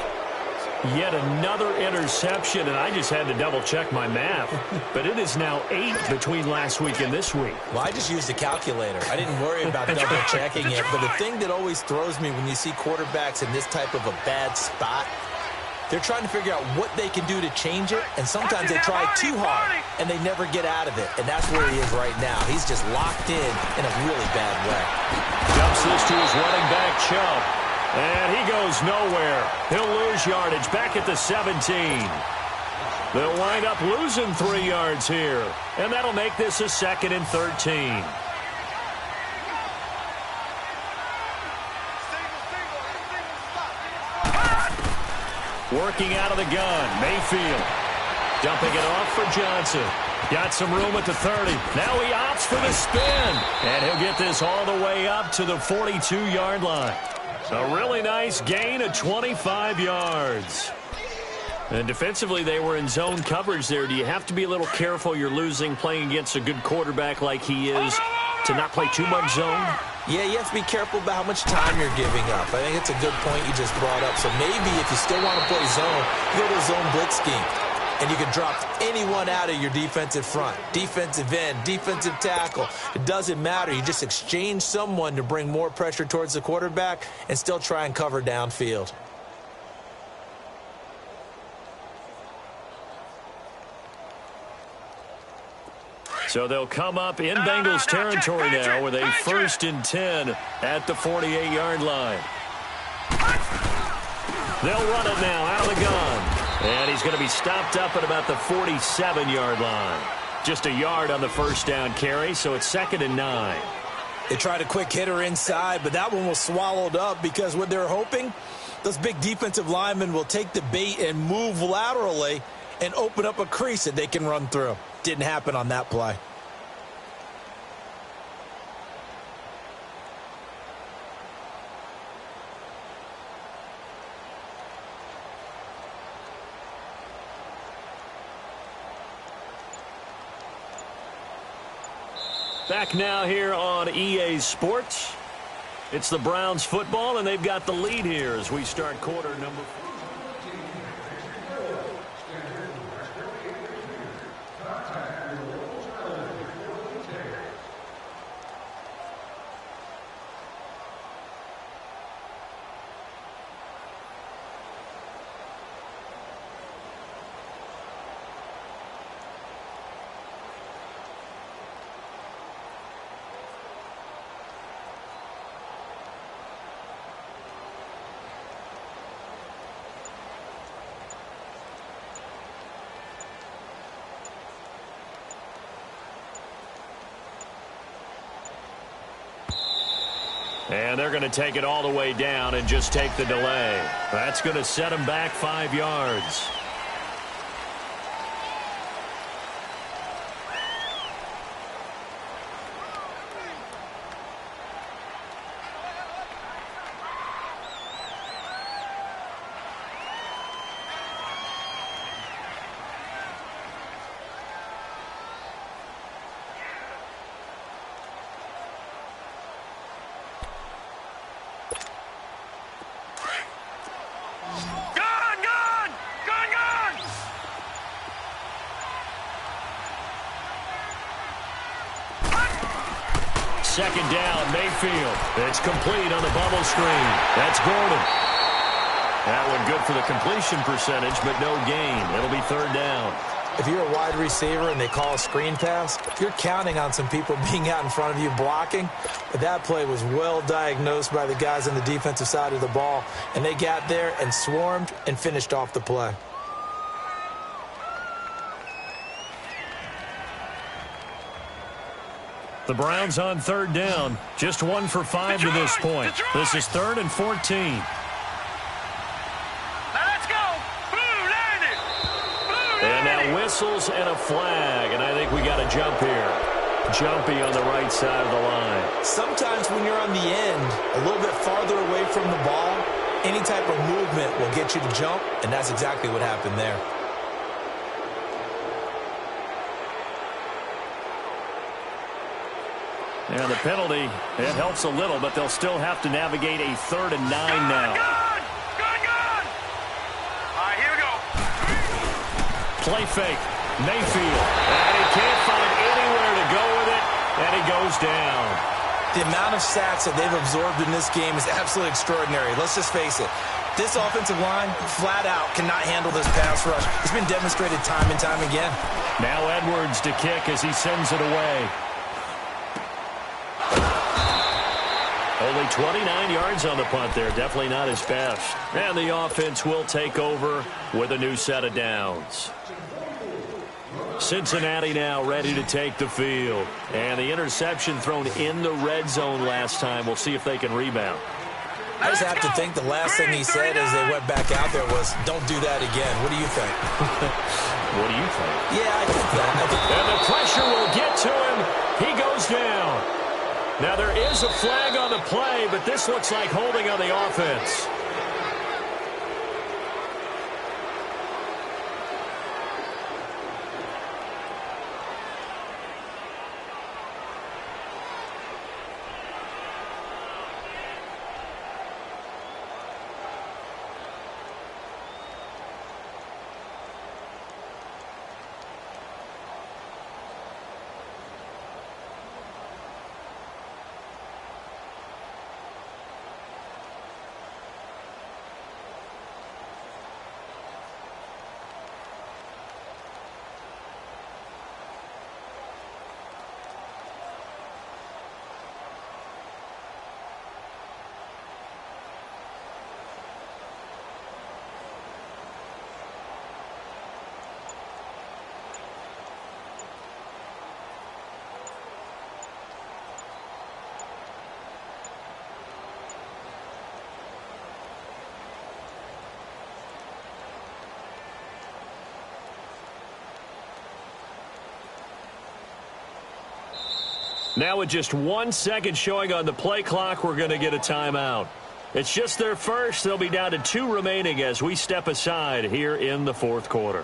Yet another interception, and I just had to double-check my math. But it is now 8 between last week and this week. Well, I just used a calculator. I didn't worry about double-checking it. But the thing that always throws me when you see quarterbacks in this type of a bad spot, they're trying to figure out what they can do to change it, and sometimes they try too hard, and they never get out of it. And that's where he is right now. He's just locked in a really bad way. Dumps this to his running back, Chubb. And he goes nowhere. He'll lose yardage back at the 17. They'll wind up losing 3 yards here. And that'll make this a 2nd and 13. Working out of the gun, Mayfield. Dumping it off for Johnson. Got some room at the 30. Now he opts for the spin. And he'll get this all the way up to the 42-yard line. A really nice gain of 25 yards. And defensively, they were in zone coverage there. Do you have to be a little careful you're losing playing against a good quarterback like he is to not play too much zone? Yeah, you have to be careful about how much time you're giving up. I think it's a good point you just brought up. So maybe if you still want to play zone, you go to a zone blitz scheme. And you can drop anyone out of your defensive front, defensive end, defensive tackle. It doesn't matter. You just exchange someone to bring more pressure towards the quarterback and still try and cover downfield. So they'll come up in Bengals territory now with a 1st and 10 at the 48-yard line. They'll run it now out of the gun. And he's going to be stopped up at about the 47-yard line. Just a yard on the first down carry, so it's 2nd and 9. They tried a quick hitter inside, but that one was swallowed up because what they're hoping, those big defensive linemen will take the bait and move laterally and open up a crease that they can run through. Didn't happen on that play. Back now here on EA Sports. It's the Browns football, and they've got the lead here as we start quarter number 4. And they're going to take it all the way down and just take the delay. That's going to set them back 5 yards. Second down, Mayfield. It's complete on the bubble screen. That's Gordon. That one good for the completion percentage, but no gain. It'll be 3rd down. If you're a wide receiver and they call a screen pass, you're counting on some people being out in front of you blocking. But that play was well diagnosed by the guys on the defensive side of the ball, and they got there and swarmed and finished off the play. The Browns on 3rd down. Just 1 for 5 to this point. This is 3rd and 14. And now whistles and a flag, and I think we got a jump here. Jumpy on the right side of the line. Sometimes when you're on the end, a little bit farther away from the ball, any type of movement will get you to jump, and that's exactly what happened there. And the penalty, it helps a little, but they'll still have to navigate a 3rd and 9 now. Gun! All right, Play fake. Mayfield. And he can't find anywhere to go with it, and he goes down. The amount of sacks that they've absorbed in this game is absolutely extraordinary. Let's just face it. This offensive line, flat out, cannot handle this pass rush. It's been demonstrated time and time again. Now Edwards to kick as he sends it away. Only 29 yards on the punt there. Definitely not his best. And the offense will take over with a new set of downs. Cincinnati now ready to take the field. And the interception thrown in the red zone last time. We'll see if they can rebound. I just have to think the last thing he said as they went back out there was, don't do that again. What do you think? What do you think? Yeah, I think that. And the pressure will get to him. He goes down. Now there is a flag on the play, but this looks like holding on the offense. Now with just 1 second showing on the play clock, we're going to get a timeout. It's just their first. They'll be down to 2 remaining as we step aside here in the fourth quarter.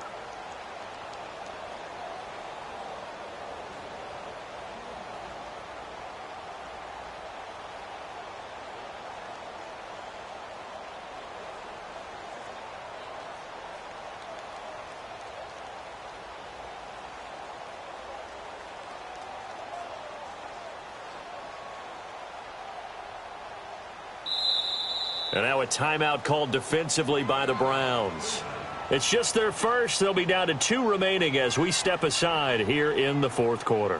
And now a timeout called defensively by the Browns. It's just their first. They'll be down to 2 remaining as we step aside here in the fourth quarter.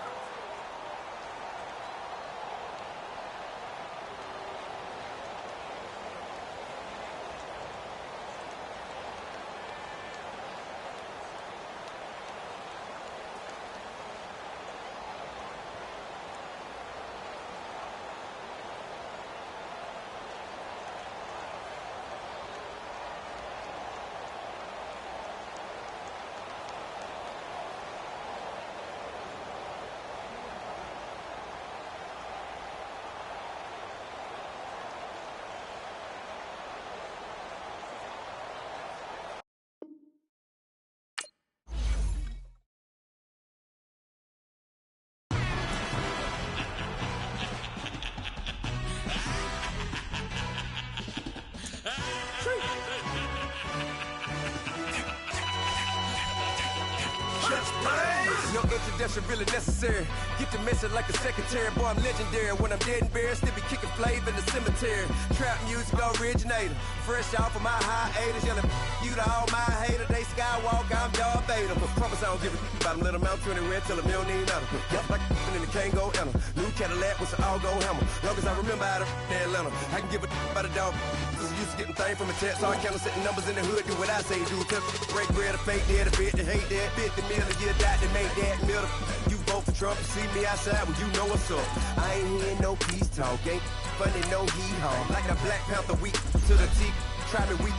No introduction really necessary. Get the message like a secretary. Boy, I'm legendary. When I'm dead and buried, still be kicking flavor in the cemetery. Trap music originator. Fresh off of my hiatus. Yelling you to all my haters. They skywalk, I'm Darth Vader. Promise I don't give a about them. Let them out 20 red till them, you don't need nothing. Got like in the Kango Anna. New Cadillac with some all-go hammer. Long as I remember out of Atlanta. I can give a about a dog. Cause I'm used to getting things from a text. All I count on setting numbers in the hood. Do what I say do. Cause break bread, a fake dead, a bit, to hate that. 50 million, you die to make that middle. You vote for Trump, you see me outside, well, you know what's up. I ain't hearing no peace talk, ain't funny, no hee-haw. Like the Black Panther weak to the teeth, try me weak.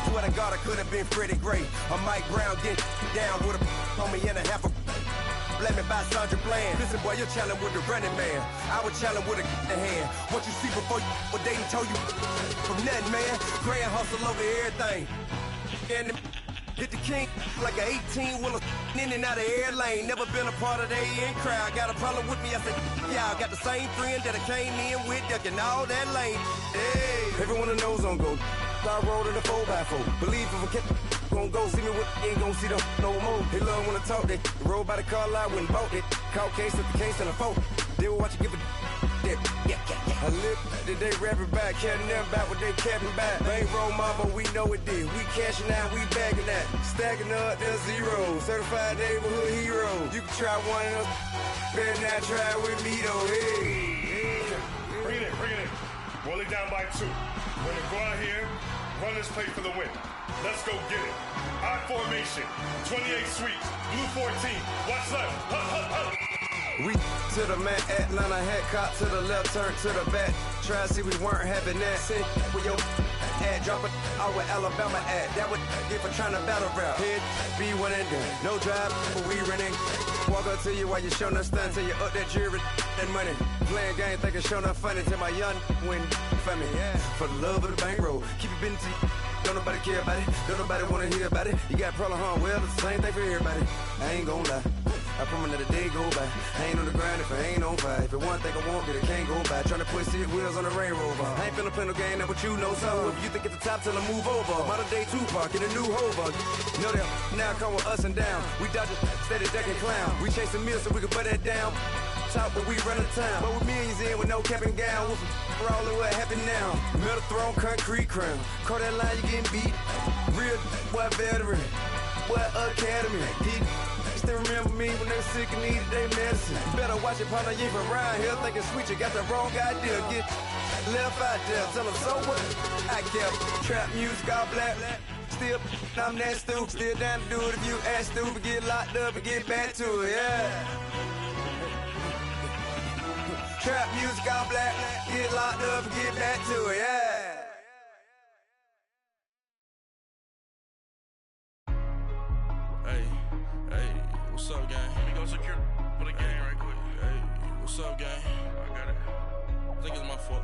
Swear to God, I could have been Freddie Gray. Or Mike Brown getting down with a homie and a half a blame me by Sandra Bland. Listen, boy, you're challenging with the running man. I was challenging with a hand. What you see before you, what they told you from nothing, man. Grand hustle over everything. And hit the king like an 18-wheeler in and out of air lane. Never been a part of the in crowd. Got a problem with me, I said, yeah, I got the same friend that I came in with, ducking all that lane. Hey, everyone knows on go. I rolled in a 4x4. Believe if I kept gon' go see me with, ain't gon' see them no more. They love when I talk, they roll by the car lot when bought it. Call case at the case and a phone. They will watch you give a yeah. I live that they rapping back, carrying them back what they capping back. Bankroll mama, we know it did. We cashing out, we bagging that. Stacking up, there's zero. Certified neighborhood hero. You can try one of those, better not try with me though. Hey. Bring it in. Roll it down by 2. We're gonna go out here, run this play for the win. Let's go get it. I formation, 28 sweeps, blue 14. Watch left. Hup. We to the man, Atlanta hat cop to the left, turn to the back. Try to see we weren't having that. Sit with your ad, drop it out with Alabama ad. That would get for trying to battle rap. Head be one and done. No drive, but we running. Walk up to you while you showing us stun till you up that jewelry and money. Playing game, thinking showing up funny till my young win for me. Yeah. For the love of the bankroll, keep it been to you. Don't nobody care about it. Don't nobody wanna hear about it. You got problem, huh? Well, it's the same thing for everybody. I ain't gon' lie. I promise that a day go by. I ain't on the grind if I ain't on fire. If it one thing I want, then it can't go by. Trying to put 6 wheels on the Range Rover. I ain't finna play no game, that what you know. So if you think at the top, tell them move over. Modern day Tupac in a new Hova. Know that now come with us and down. We dodge it, steady ducking clown. We chasing meals so we can put that down. Top, but we run the town. But with millions in with no cap and gown. We're all in what happened now. Metal throne, concrete crown. Call that line, you getting beat. Real, what veteran. What academy. Still remember me when they were sick and needed their medicine. Better watch it, partner, you ain't from around here thinking sweet, you got the wrong idea. Get left out there, tell them so what? I kept trap music all black. Still, I'm that stupid, still down to do it if you act stupid. Get locked up and get back to it, yeah. Trap music all black, get locked up and get back to it, yeah. What's up, gang? Let me go secure for the game right quick. Hey, what's up, gang? I got it. I think it's my fault.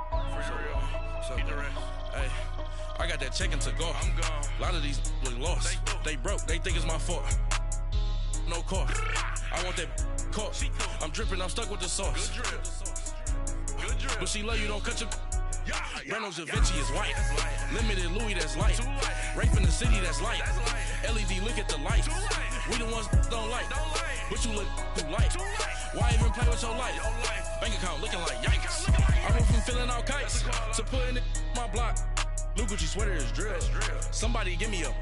For real. What's up, Get the rest. Hey, I got that check-in to go. I'm gone. A lot of these look lost. They broke. They think it's my fault. No car. I want that caught. I'm dripping. I'm stuck with the sauce. Good drip. But she love you. Don't cut your... Reynolds Da Vinci is white. Limited Louis, that's light. Rape in the city, that's light. LED, look at the light. We the ones don't like. But you look too light. Why even play with your life? Bank account looking like yikes. I went from filling out kites to putting it my block. New Gucci sweater is drill. Somebody give me a.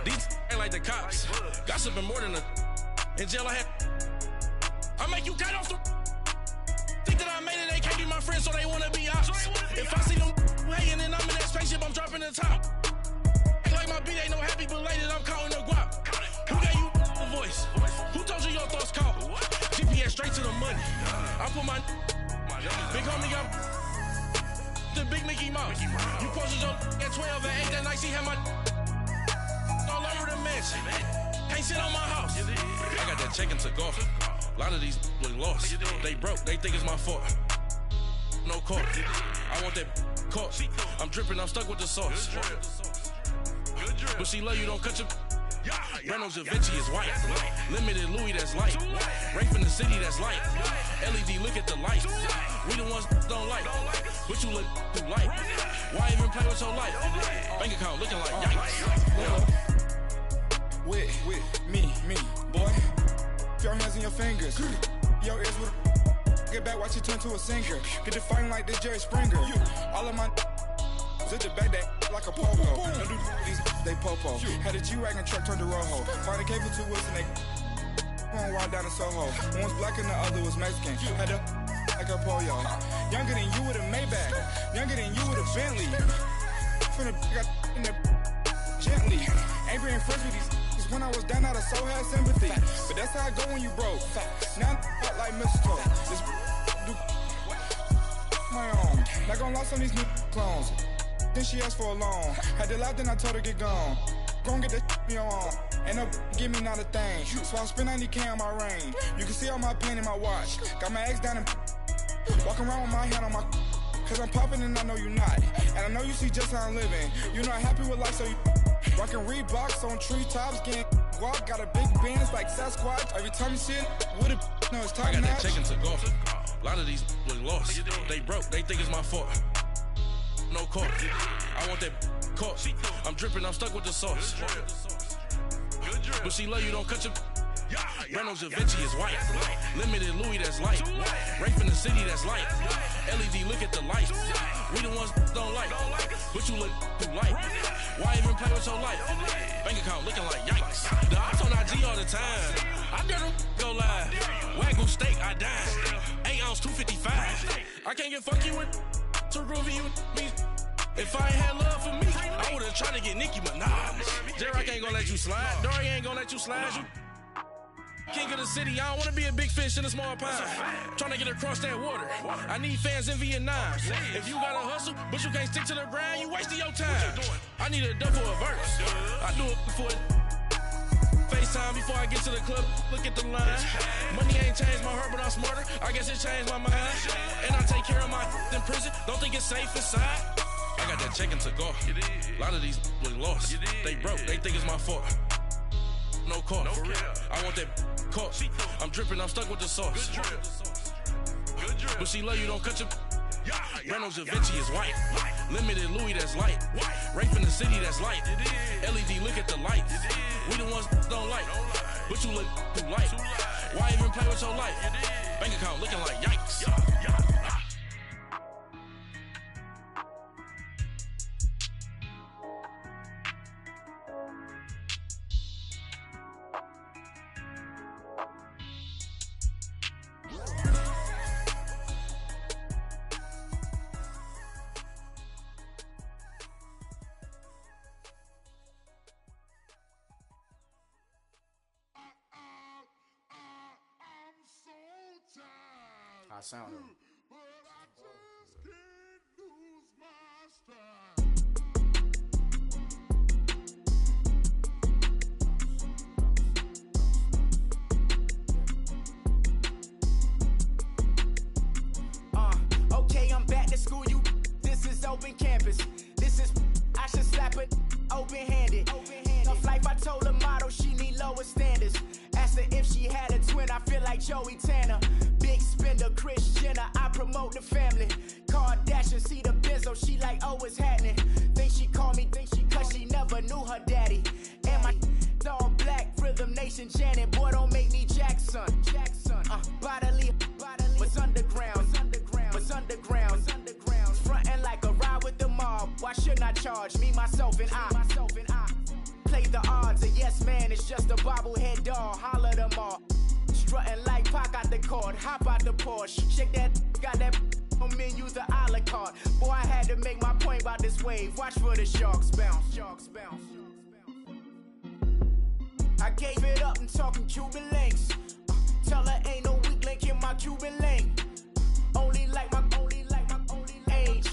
These ain't like the cops. Gossiping more than a. In jail I had. I make you cut off the. Think that I made it, they can't be my friends, so they wanna be ops. If I see them hating and I'm in that spaceship, I'm dropping the top. Ain't like my beat, ain't no happy belated, I'm counting the guap. Who gave you the voice? Who told you your thoughts count? GPS straight to the money. I put my big homie got the big Mickey Mouse. You posted your at 12 and 8 that night, she had my all over the mansion. Can't sit on my house. I got that check-in to golf. A lot of these look lost. They broke, they think it's my fault. No car. I want that caught. I'm dripping, I'm stuck with the sauce. But she love you, don't cut your. Reynolds Da Vinci is white. Limited Louis, that's light. Rape in the city, that's light. LED, look at the light. We the ones don't like. But you look too light. Why even play with your life? Bank account looking like yikes. With me, boy. Your hands and your fingers. Your ears with get back, watch you turn to a singer. Get the fighting like this Jerry Springer. All of my zip the back that like a popo. Don't do these they popo. Had a G-Wagon truck turned to Rojo. Find a cable 2 wheels and they going wild down in Soho. One was black and the other was Mexican. Had a like a pollo. Younger than you with a Maybach. Younger than you with a Bentley. From the got in the gently. Ain't being friends with these. When I was down, I so had sympathy. But that's how I go when you broke. Now I'm like mistletoe. This do my own. Not gonna lost on these new clones. Then she asked for a loan. Had to laugh, then I told her get gone. Gon' get that me on. Ain't no give me not a thing. So I spend 90K on my ring. You can see all my pain in my watch. Got my ex down and walking around with my hand on my. Cause I'm popping and I know you not. And I know you see just how I'm living. You're not happy with life, so you. Rockin' Reeboks on treetops, getting guap, got a big bands like Sasquatch. Every time you see it, with it, no, it's time I got match. that check-in to golf. A lot of these look lost. They broke, they think it's my fault. no court. I want that caught. I'm dripping, I'm stuck with the sauce. But she love you, don't cut your. Reynolds Da Vinci is white. Limited Louis, that's light. Rafe in the city, that's light. LED, look at the light. We the ones don't like. But you look too light. Why even play with your life? Bank account looking like yikes. The ops on IG all the time. I dare them go live. Wagyu steak, I dine. 8 ounce, 255. I can't get fuck you with too groovy you me. If I ain't had love for me, I would've tried to get Nicki Minaj. J-Rock ain't gonna let you slide. Dory ain't gonna let you slide. You king of the city, I don't wanna be a big fish in a small pond. Trying to get across that water. I need fans in Vietnam. If you gotta hustle, but you can't stick to the grind, you wasting your time. I need a double a verse. I do it before FaceTime before I get to the club. Look at the line. Money ain't changed my heart, but I'm smarter. I guess it changed my mind. And I take care of my in prison. Don't think it's safe inside. I got that check to go. A lot of these was lost. They broke. They think it's my fault. No call. No I want that caught. I'm dripping, I'm stuck with the sauce. But she love you, don't cut your. Reynolds Da Vinci is white. Limited Louis, that's light. Rafe in the city, that's light. LED, look at the lights. We the ones don't like. But you look too light. Why even play with your life? Bank account looking like yikes. I sound it. Okay, I'm back to school, you. This is open campus. This is, I should slap it open-handed. Tough life, I told her motto, she need lower standards. Asked her if she had a twin, I feel like Joey Tanner. Big spender, Kris Jenner, I promote the family. Kardashian, see the Benzo, she like, oh, it's happening. Think she called me, cause she never knew her daddy. And my all black, Rhythm Nation, Janet, boy, don't make me Jackson. Bodily, was underground. Frontin' like a ride with the mob. Why shouldn't I charge me, myself, and I? Play the odds, a yes man is just a bobblehead doll. Holler them all. Strutting like Pac out the court, hop out the Porsche. Shake that, got that on menu, the a la carte. Boy, I had to make my point about this wave. Watch for the sharks bounce. I gave it up and talking Cuban links. Tell her ain't no weak link in my Cuban link. Only like my age.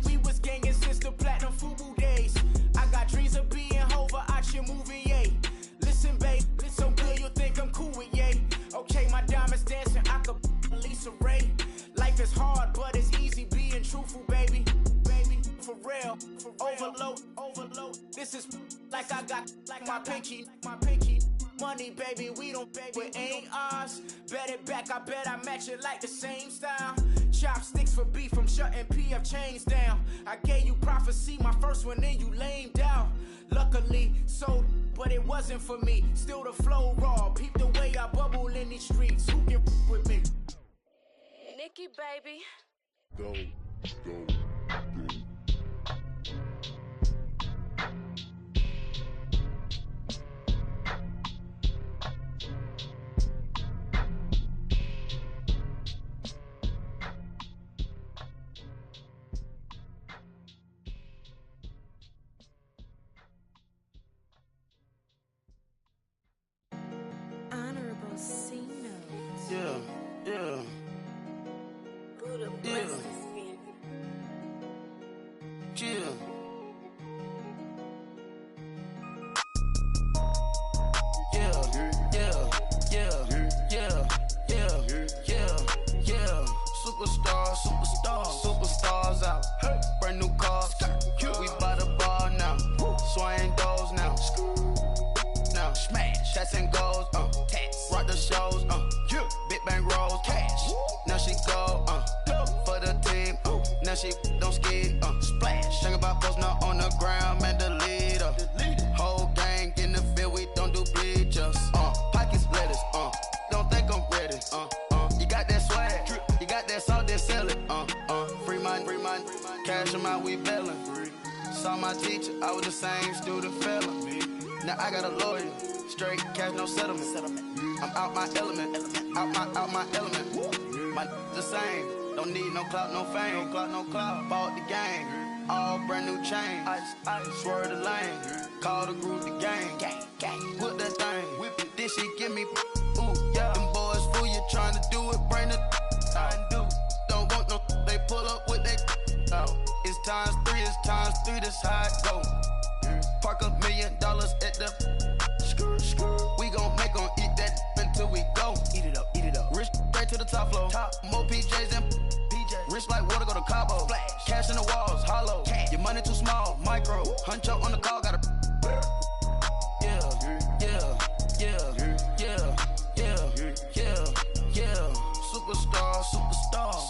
We was gangin' since the platinum FUBU days. I got dreams of being Hova out your movie, yay. Listen, babe, so good you think I'm cool with yay. Okay, my diamonds dancing, I could Lisa Ray. Life is hard, but it's easy being truthful, baby. For real, overload. This is like I got like my pinky. Money, baby, we don't pay, but ain't ours. Bet it back, I bet I match it like the same style. Chopsticks for beef, I'm shutting PF chains down. I gave you prophecy, my first one, then you lamed out. Luckily, sold, but it wasn't for me. Still the flow raw, peep the way I bubble in these streets. Who can with me? Nikki, baby. Go. Honorable C notes. Yeah. Buddha blesses me. Yeah. Superstars out. Brand new cars. We by the bar now. Swaying doors now. Now smash. Shots and goals. Rock the shows. Big bang rolls. Cash. Now she go. For the team. Now she don't skid, splash. Think about posting up on the ground, man, delete her. Whole gang in the field, we don't do bleachers. Pockets lettuce, don't think I'm ready. You got that swag, you got that salt, then sell it. Free mind, cash them out, we bailin'. Saw my teacher, I was the same student fella. Now I got a lawyer, straight cash, no settlement. I'm out my element, out my element. My the same, don't need no clout, no fame. No clout, bought the game, all brand new chain. I swerve the lane, call the group the gang. Whip that thing, whip it, then she give me, ooh, yeah. Them boys fool you trying to do it, bring the don't want no, they pull up with that out. It's times three, this how it go. Park $1 million at the we gon' make 'em eat that until we go. Eat it up. Rich straight to the top floor. More PJs and PJs. Rich like water, go to Cabo. Flash. Cash in the walls, hollow. Cash. Your money too small, micro. Huncho on the call, gotta. Yeah.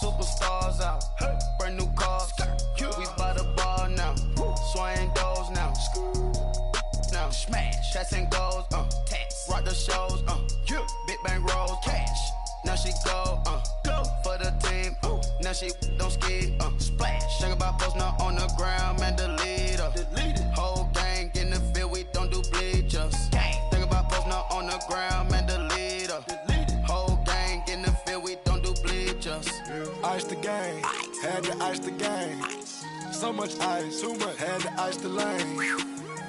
Superstars out. Hey. Brand new cars. We by the bar now. Swing doors now. Now smash. Shots and goals. Tax. Rock the shows. Big bang rolls. Cash. Now she go. Go for the team. Now she don't skid. Splash. Think about posting up on the ground, man. Delete her. Whole gang in the field. We don't do bleachers. Think about posting up on the ground, man. Delete her. Whole gang in the field. We don't do bleachers. Ice the game. Had to ice the game. So much ice. Too much. Had to ice the lane.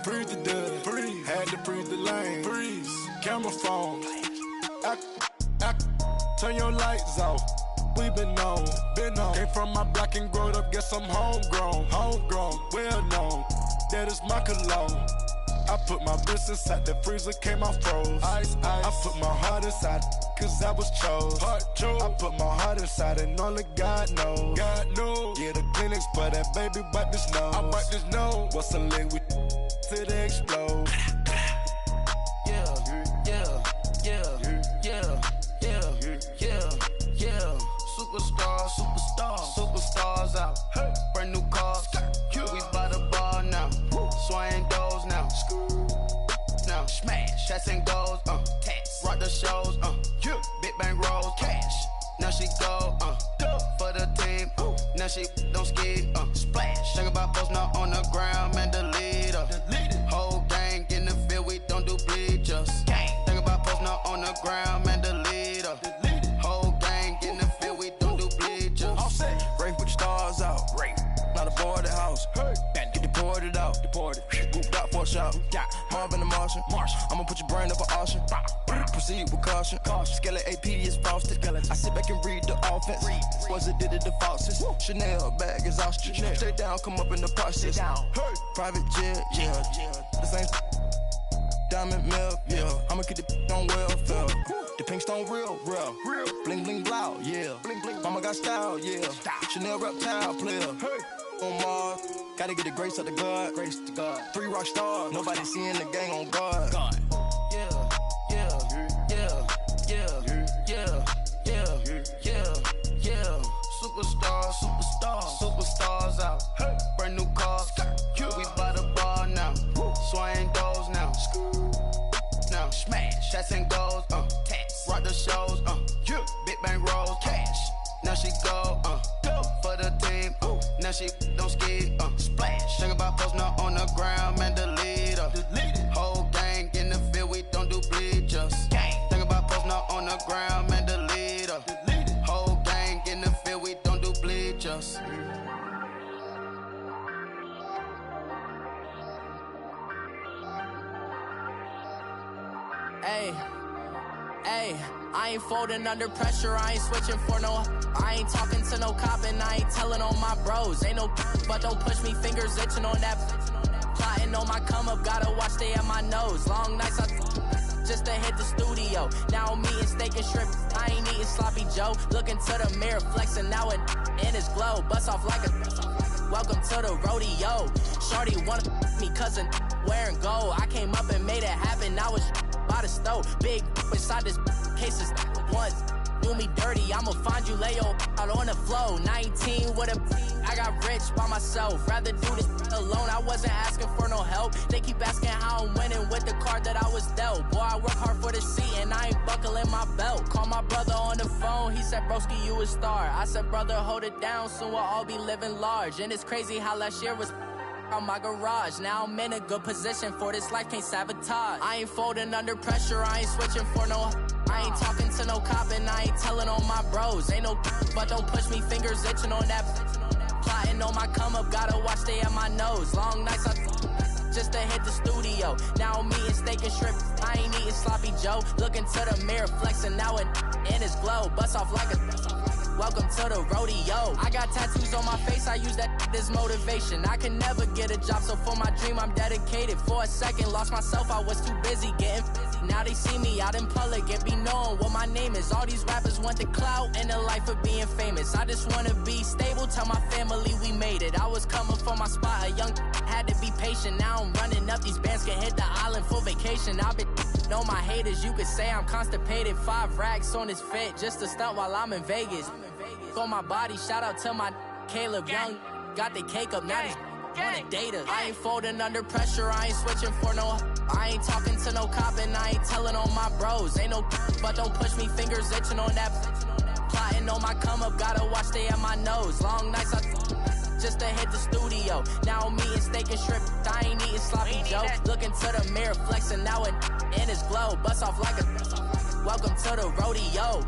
Freeze the dud. Freeze. Had to freeze the lane. Freeze. Camera phone. Turn your lights off. We been on. Came from my block and growed up. Guess I'm homegrown. Well known. That is my cologne. I put my wrist inside the freezer, came out froze. Ice. I put my heart inside, cause I was chose. I put my heart inside and only God knows. Yeah, the clinics, but that baby wipe this nose. I wipe this nose. What's a leg with till they explode? Superstars out. Hey. Brand new cars. We by the bar now. Swing doors now. Now smash. Shots and goals. Tax. Rock the shows. Big bang rolls. Cash. Now she go. For the team. Now she don't skid. Splash. Think about posting up on the ground, man. Delete her. Whole gang in the field. We don't do bleachers. Think about posting up on the ground, man. Delete her. Whole gang in the field. We don't do bleachers. All set. Rafe with the stars out. Not aboard the house. Hey. Get deported out. Booped out for a shot. Marvin the Martian. I'ma put your brain up for auction. Proceed with caution. Skeleton AP is frosted. I sit back and read the offense. Was it did it the falsest? Chanel bag is ostrich. Stay down, come up in the process. Hey. Private jet, yeah. The same diamond milk, yeah. I'ma keep the on welfare. The pink stone real. Bling bling blow, yeah. Mama got style, yeah. Chanel reptile player. Hey. On Mars, gotta get the grace of the God. 3 rock stars, nobody seeing the gang on guard. Superstars out. Hey. Brand new cars. We by the bar now. Swing doors now. Now smash. Shots and goals. Tax. Rock the shows. Big bang rolls. Cash. Now she go. For the team. Now she don't skid. Splash. Think about posting up on the ground, man. Delete her. Whole gang in the field. We don't do bleachers. Think about posting up on the ground, man. Delete her. Whole gang in the field. We don't do bleachers. Hey, I ain't folding under pressure, I ain't switching for no. I ain't talking to no cop and I ain't telling on my bros. Ain't no but don't push me, fingers itching on that. Plotting on my come up, gotta watch stay at my nose. Long nights just to hit the studio. Now I'm eating steak and shrimp, I ain't eating sloppy Joe. Looking to the mirror, flexing now it in his glow. Bust off like a welcome to the rodeo. Shorty wanna me cousin wearing gold. I came up and made it happen, now it's by the stove. Big inside this cases once. do me dirty, I'ma find you, lay your out on the floor. 19 with a I got rich by myself. Rather do this alone. I wasn't asking for no help. They keep asking how I'm winning with the card that I was dealt. Boy, I work hard for the seat and I ain't buckling my belt. Call my brother on the phone. He said, broski, you a star. I said, brother, hold it down. Soon we'll all be living large. And it's crazy how last year was on my garage. Now I'm in a good position for this life, can't sabotage. I ain't folding under pressure, I ain't switching for no. I ain't talking to no cop and I ain't telling on my bros. Ain't no but don't push me, fingers itching on that. Plotting on my come up, gotta watch stay at my nose. Long nights I just to hit the studio. Now I'm eating steak and shrimp, I ain't eating sloppy Joe. Looking to the mirror, flexing now and in his glow. Bust off like a welcome to the rodeo. I got tattoos on my face, I use that as motivation. I can never get a job, so for my dream I'm dedicated. For a second, lost myself, I was too busy getting now they see me out in public and be knowing what my name is. All these rappers want the clout and the life of being famous. I just wanna be stable, tell my family we made it. I was coming for my spot, a young had to be patient. Now I'm running up, these bands can hit the island for vacation. I've been know my haters, you could say I'm constipated. 5 racks on his fit, just to stunt while I'm in Vegas. On my body, shout out to my Caleb Young. Got the cake up, now he's wanna date her. I ain't folding under pressure, I ain't switching for no. I ain't talking to no cop and I ain't telling on my bros. Ain't no but don't push me, fingers itching on that. Plotting on my come up, gotta watch stay at my nose. Long nights I just to hit the studio. Now I'm eating steak and shrimp, I ain't eating sloppy Joe. Looking to the mirror, flexing now and in his glow. Bust off like a welcome to the rodeo.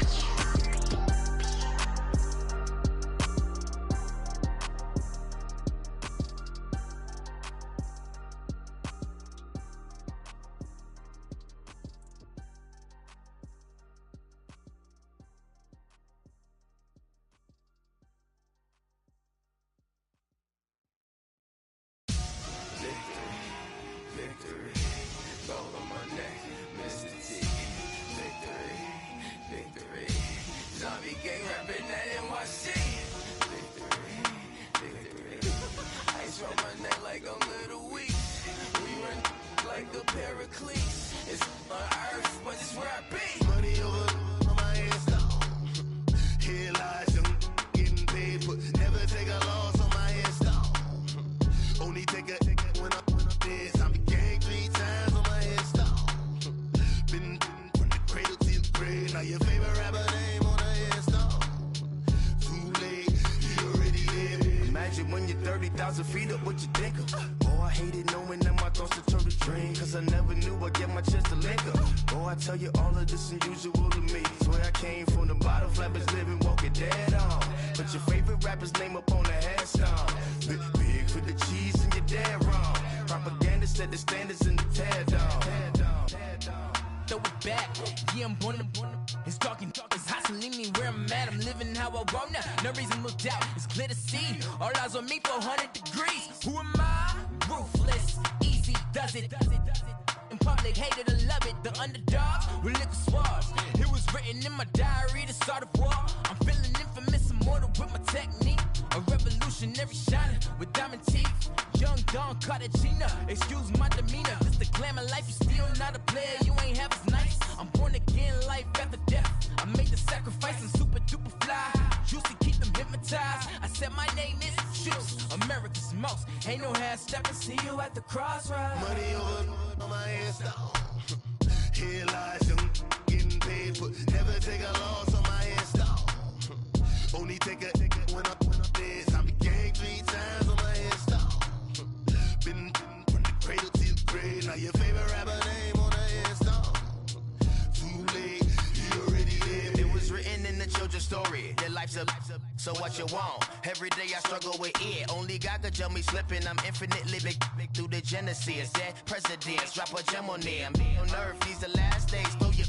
So what you want? Every day I struggle with it. Only God could tell me slipping. I'm infinitely big through the Genesis. That presidents drop a gem on them. On earth, these the last days. Throw your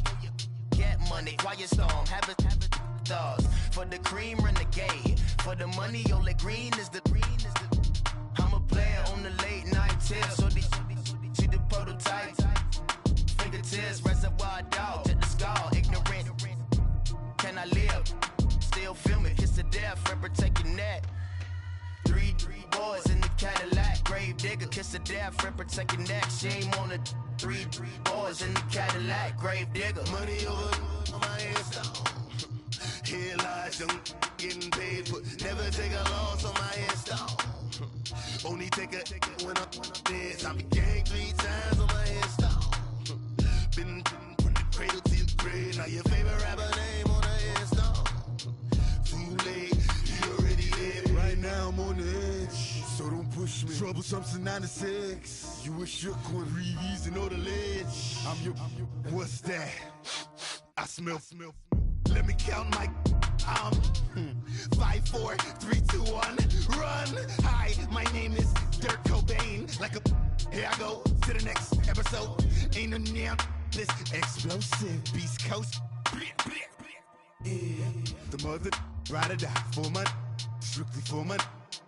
get money. Quiet storm. Have a thoughts. For the cream, renegade. For the money, only green is the. I'm a player on the late night tip. So these see the prototype. Fingertips, reservoir dog. To the skull. Ignorant. Can I live? Still film it, kiss to death, forever take your neck. Three boys in the Cadillac, grave digger, kiss to death, forever take your neck. Shame on the three boys in the Cadillac, grave digger. Money over on my headstone. Here lies young, getting paid for. Never take a loss on my install. Only take a when I'm dead. I be gang 3 times on my install. Been from the cradle to the grave. Now your favorite rapper name on the install. Too late, you already dead. Right now I'm on the edge, so don't push me. Troublesome to 96. You a shook one, breeze and know the ledge. I'm your, what's that? I smell. Let me count my 5, 4, 3, 2, 1, run. Hi, my name is Dirk Cobain. Like a, here I go to the next episode. Ain't no damn this explosive Beast Coast. Yeah. The mother ride or die for my, strictly for my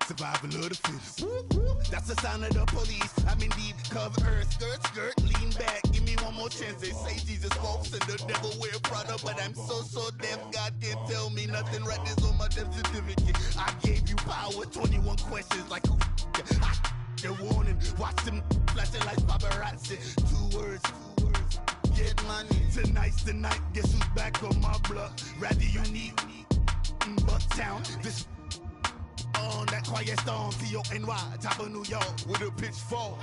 survival of the fittest. That's the sign of the police. I'm in deep cover earth, skirt, lean back. Give me one more chance. They say Jesus walks and the devil wear Prada, but I'm so deaf. God can't tell me nothing. Right this on my death certificate. I gave you power. 21 questions like a warning. Watch them flashing like paparazzi. 2 words. Get money. Tonight's the night. Guess who's back on my block? Rather unique. Bucktown. This on that quiet storm, T-O-N-Y, top of New York, with a pitchfork.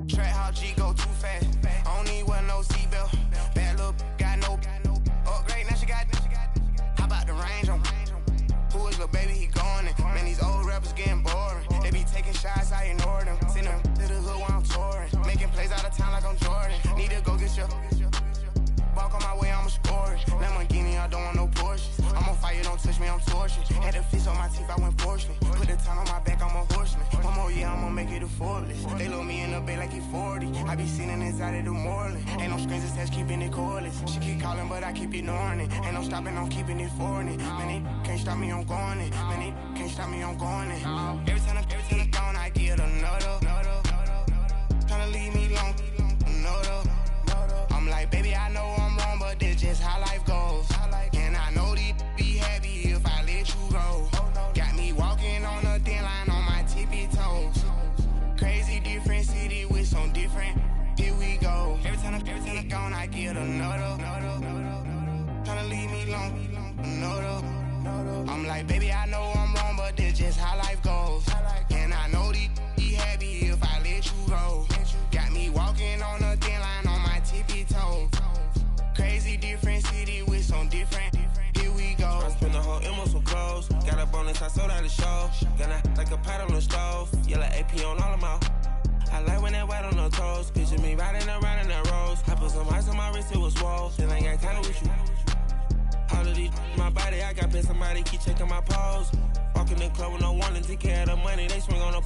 Track how G go too fast. I don't need one no seatbelt. Bad little got no upgrade. Now she got. How about the range on? Who is little baby? He going in. Man, these old rappers getting boring. They be taking shots, I ignore them. Send them to the hood while I'm touring. Making plays out of town like I'm Jordan. Need to go get your. Walk on my way, I'ma score it. Lamborghini, I don't want no Porsches. I'm on fire, don't touch me, I'm torching. Had the fish on my teeth, I went porcelain. Put the time on my back, I'm a horseman. One more year, I'ma make it a foreless. They load me in the bay like he 40. I be sitting inside of the Moreland. Ain't no strings attached, keeping it cordless. She keep calling, but I keep ignoring it. Ain't no stopping, I'm keeping it foreign it. Man, they can't stop me, I'm going it. Man, they can't stop me, I'm going it. Every time I'm gone, I get another. Tryna leave me alone, another. I'm like, baby, I know I'm wrong, but that's just how life goes. And I know these be happy if I let you go. Got me walking on a thin line on my tippy toes. Crazy different city with some different. Here we go. Every time I'm gone, I get another. Tryna leave me alone, another. I'm like, baby, I know I'm wrong, but that's just how life goes. And I know these be happy if I let you go. Got me walking on a thin line on my tippy toes. Crazy different city with some different. Here we go. I spent the whole M on some clothes. Got a bonus, I sold out the show. Gonna like a pot on the stove. Yellow AP on all of my. I like when that white on the toes. Picture me riding around in that rose. I put some ice on my wrist, it was swole. Then I got kinda with you. All of these my body, I got paid somebody keep checking my pose. Walking in the club with no warning, take care of the money. They swing on the.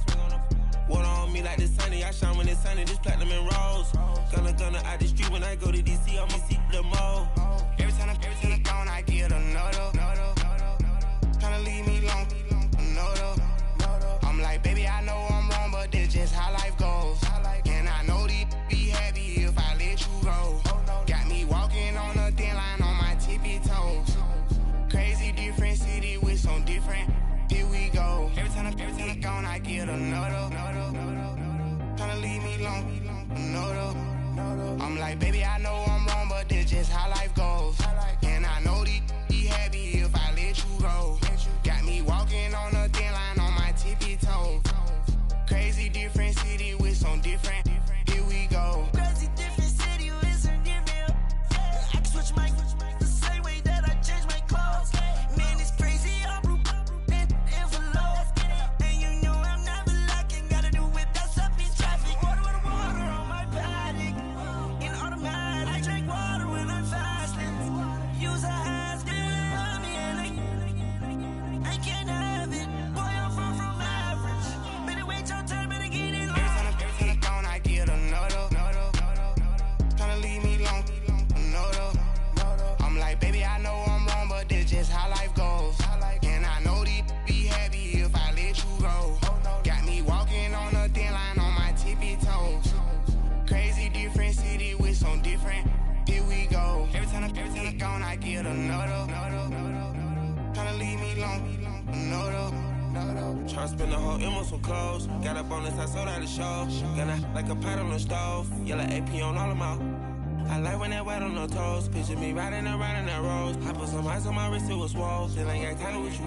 Water on me like the sunny, I shine when it's sunny, this platinum and rose. Gonna out the street when I go to DC, I'ma see the mall. Every time I'm gone, I get another. Tryna leave me alone, another. I'm like, baby, I know I'm wrong, but that's just how life goes. And I know these be happy if I let you go. Got me walking on a thin line on my tippy toes. Crazy different city with some different. Here we go. Every time I'm gone, I get another. Tryna leave me alone, another. I'm like, baby, I know I'm wrong, but that's just how life goes. And I know these be happy if I let you go. Got me walking on a thin line on my tippy toes. Crazy different city with some different. Here we go. Crazy different city with some different. I can switch my the same way that I change my clothes. Man, it's crazy. I'm envelope. And you know I'm never lacking. Gotta do it. That's up in traffic. Water on my paddock. In automatic. I drink water when I'm fast. Try to spend the whole M on some clothes. Got a bonus, I sold out the show. Gonna like a pot on the stove. Yellow AP on all of them. I like when that wet on the toes. Picture me riding around in that rose. I put some ice on my wrist, it was swole. Still ain't got time with you.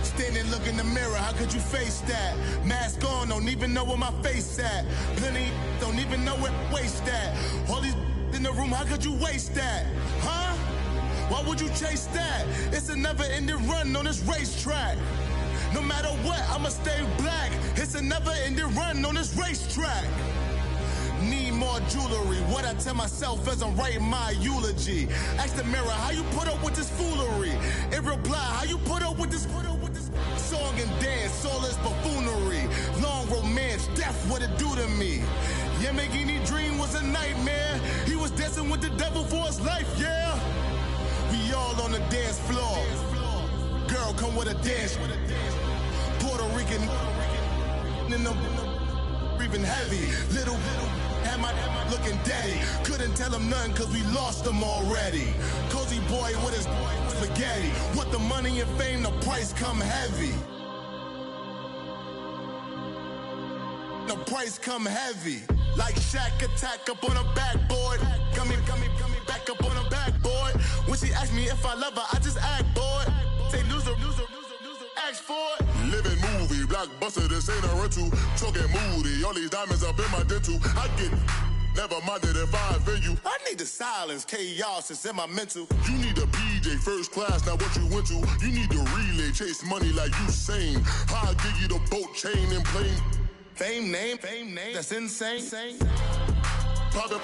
Standing, look in the mirror, how could you face that? Mask on, don't even know where my face at. Plenty, don't even know where waste at. All these in the room, how could you waste that? Huh? Why would you chase that? It's a never-ending run on this racetrack. No matter what, I'ma stay black. It's a never-ending run on this racetrack. Need more jewelry. What I tell myself as I'm writing my eulogy. Ask the mirror, how you put up with this foolery? It reply, how you put up with this song and dance, all this buffoonery. Long romance, death, what it do to me? Yeah, Yamagini dream was a nightmare. He was dancing with the devil for his life, yeah. We all on the dance floor. Girl, come with a dance. Puerto Rican in the breathing heavy. Little had my looking daddy. Couldn't tell him nothing cause we lost him already. Cozy boy with his spaghetti. With the money and fame, the price come heavy. The price come heavy. Like Shaq attack up on a backboard. Gummy, back up on a backboard. When she asked me if I love her, I just act bored. Say loser, ask for it. Living movie, blockbuster, this ain't a rental. Talking moody, all these diamonds up in my dental. I get never minded if I offend you. I need the silence, chaos is in my mental. You need a PJ, first class, not what you went to. You need the relay, chase money like you sane. How I give you the boat, chain, and plane. Fame name, that's insane. Private.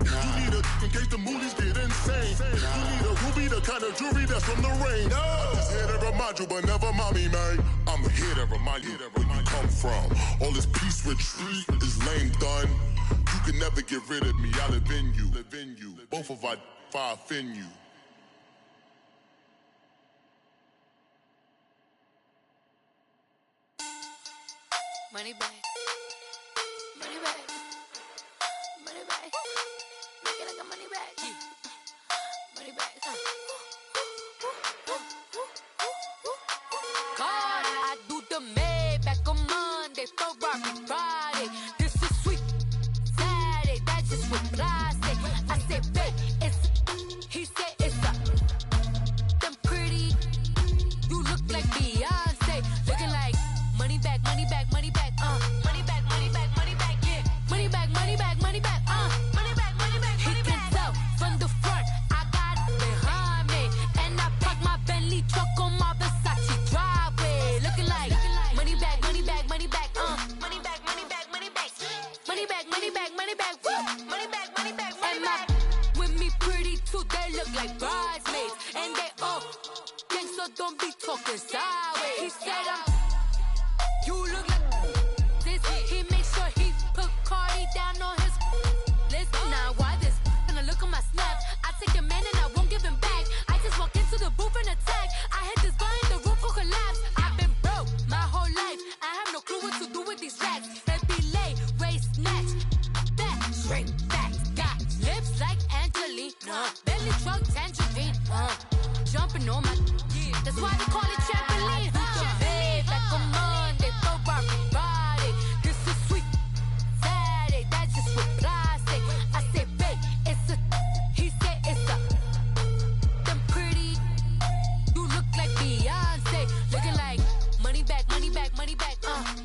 You need a in case the movies get insane. You need a ruby, the kind of jewelry that's from the rain. No. I'm just here to remind you, but never mommy, man. I'm here to remind you where you come from. All this peace retreat is lame done. You can never get rid of me. I live in you. Both of our if I offend you. Money back. Money back. Money back. Make it like a money back. Money back. God, I do the Maybach on Monday, Ferrari Friday. This is sweet Saturday. That's just what I say. I say, babe, it's. He said it's a. Them pretty. You look like Beyonce. Looking like money back, money back, money back. Money back, money back, money back, yeah. Money back, money back, money back, money back, money back, money back. He can tell from the front, I got it behind me. And I parked my Bentley truck on my Versace driveway. Looking like money back, money back, money back, money back, money back, money back. Money back, money back, money back, money back, money back, money back. With me pretty too, they look like bridesmaids. And they all gang, so don't be talking sideways. He said you look like this. He makes sure he put Cardi down on his list. Now why this? Gonna look at my snap. I take a man and I won't give him back. I just walk into the booth and attack. I hit this button, the roof will collapse. I've been broke my whole life. I have no clue what to do with these racks. Baby lay, waist snatch, back, straight back. Got lips like Angelina, belly truck tangerine. Jumping on my, that's why they call it trampoline. Babe, like a Monday, Ferrari Friday. This is sweet Saturday, that's just what I say. I say, babe, it's a, he said it's a. Them pretty, you look like Beyonce. Looking like money back, money back, money back,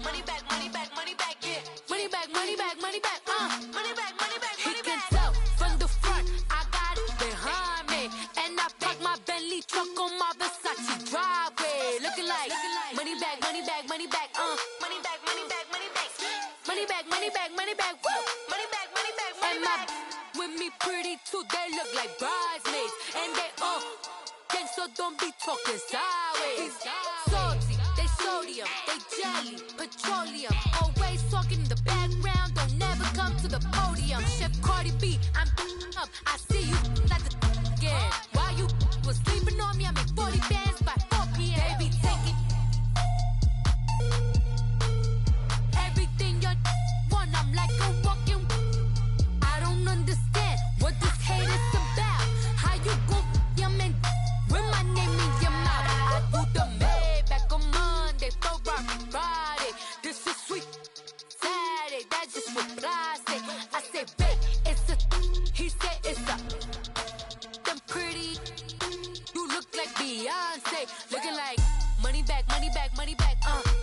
money back, money back, money back, yeah. Money back, money back, money back, money back, money back, money back. He can tell from the front, I got it behind me. And I parked my Bentley truck on my Versace driveway. Looking like money back, money back, money back, money back, money back, money back. Money back, money back, money back, woo. Money back, money back, money back. With me pretty too, they look like bridesmaids. And they all gang, so don't be talking sideways. Salty, they sodium, they jelly, petroleum. Always talking in the background, don't never come to the podium. Chef Cardi B, I'm up. I see you like the again. While you was sleeping on me, I make 40 bands by 4 p.m. Baby, take it. Everything you want, I'm like a walking. I don't understand what this hate is about. How you go your man with my name in your mouth? I do the Maybach on Monday, Ferrari Friday. This is sweet Saturday, that's just what I say. I say, babe, it's a. He said it's a. Them pretty. You look like Beyonce, looking like money back, money back, money back,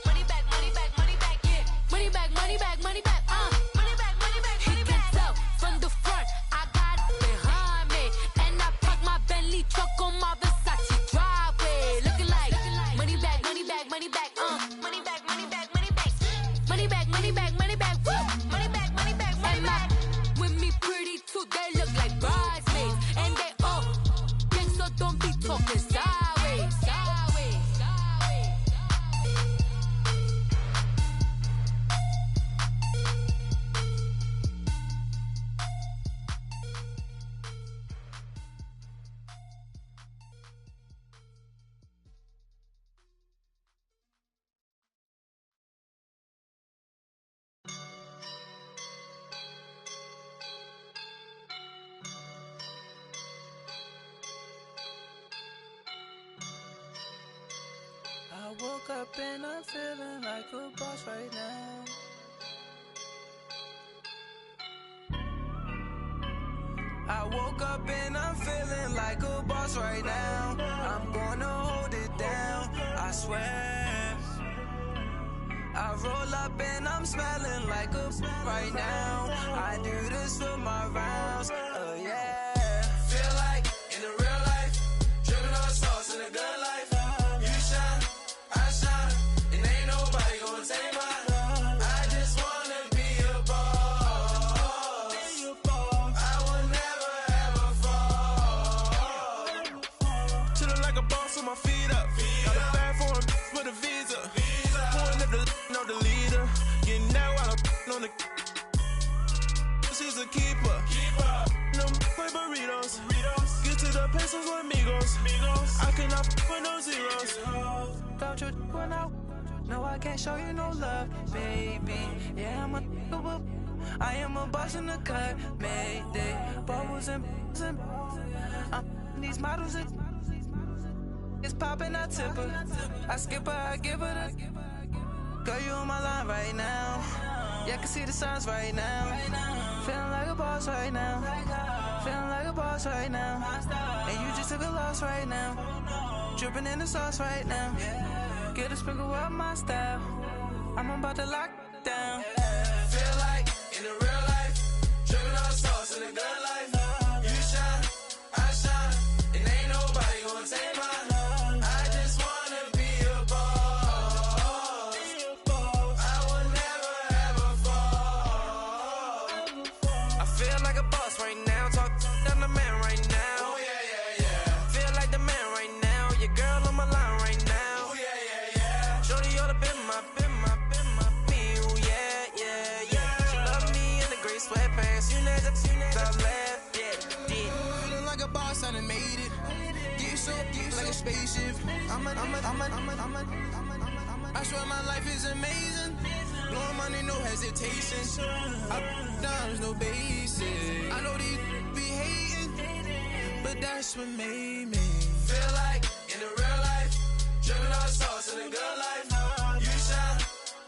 money back, money back, money back, yeah. Money back, money back, money back, money back, money back, money back. He can tell from the front, I got it behind me, and I park my Bentley truck on my Versace driveway, looking like money back, money back, money back, money back, money back, money back, money back, money back, money back, money back, money back, money back. With me pretty too, they look like bridesmaids, and they all gang, so don't be talking sideways, sideways, sideways. I woke up and I'm feeling like a boss right now. I woke up and I'm feeling like a boss right now. I'm gonna hold it down, I swear. I roll up and I'm smelling like a right now. I do this for my rounds, yeah. Feel like in the real life, dripping on sauce in the good life. You shine, I shine, and ain't nobody gonna take mine. I just wanna be a boss. I will never ever fall. Chillin' like a boss with my feet up. Got a bag for him with a visa. Pulling up the know the leader. Getting that while I'm on the. She's a keeper. No play burritos. Get to the pesos with amigos. I cannot with no zeros. Don't you run out? No, I can't show you no love, baby. Yeah, I am a boss in the cut, Mayday. Bubbles and these models it's popping, I tip her. I skip her, I give her the. Girl, you on my line right now. Yeah, I can see the signs right now. Feeling like a boss right now. Feeling like a boss right now. And you just took a loss right now. Dripping in the sauce right now. Get a sprinkle up my style. I'm about to lock down. Feel like in the real life, dripping on sauce in the good life. You shine, I shine, and ain't nobody gonna take mine. I just wanna be a boss. I will never ever fall. I feel like a boss right now. Talk to the man right now. Oh yeah. Feel like the man right now. Your girl on my line right now. Oh yeah. Shorty oughta been my, me, ooh, yeah. She love me in the gray sweatpants. You never left, yeah. Feeling like a boss, I done made it. Get so like a spaceship. I swear my life is amazing. Blowing money, no hesitation. Down, no basic. I know these be hating, but that's what made me. Feel like in the real life, dripping on sauce in the good life. You shine,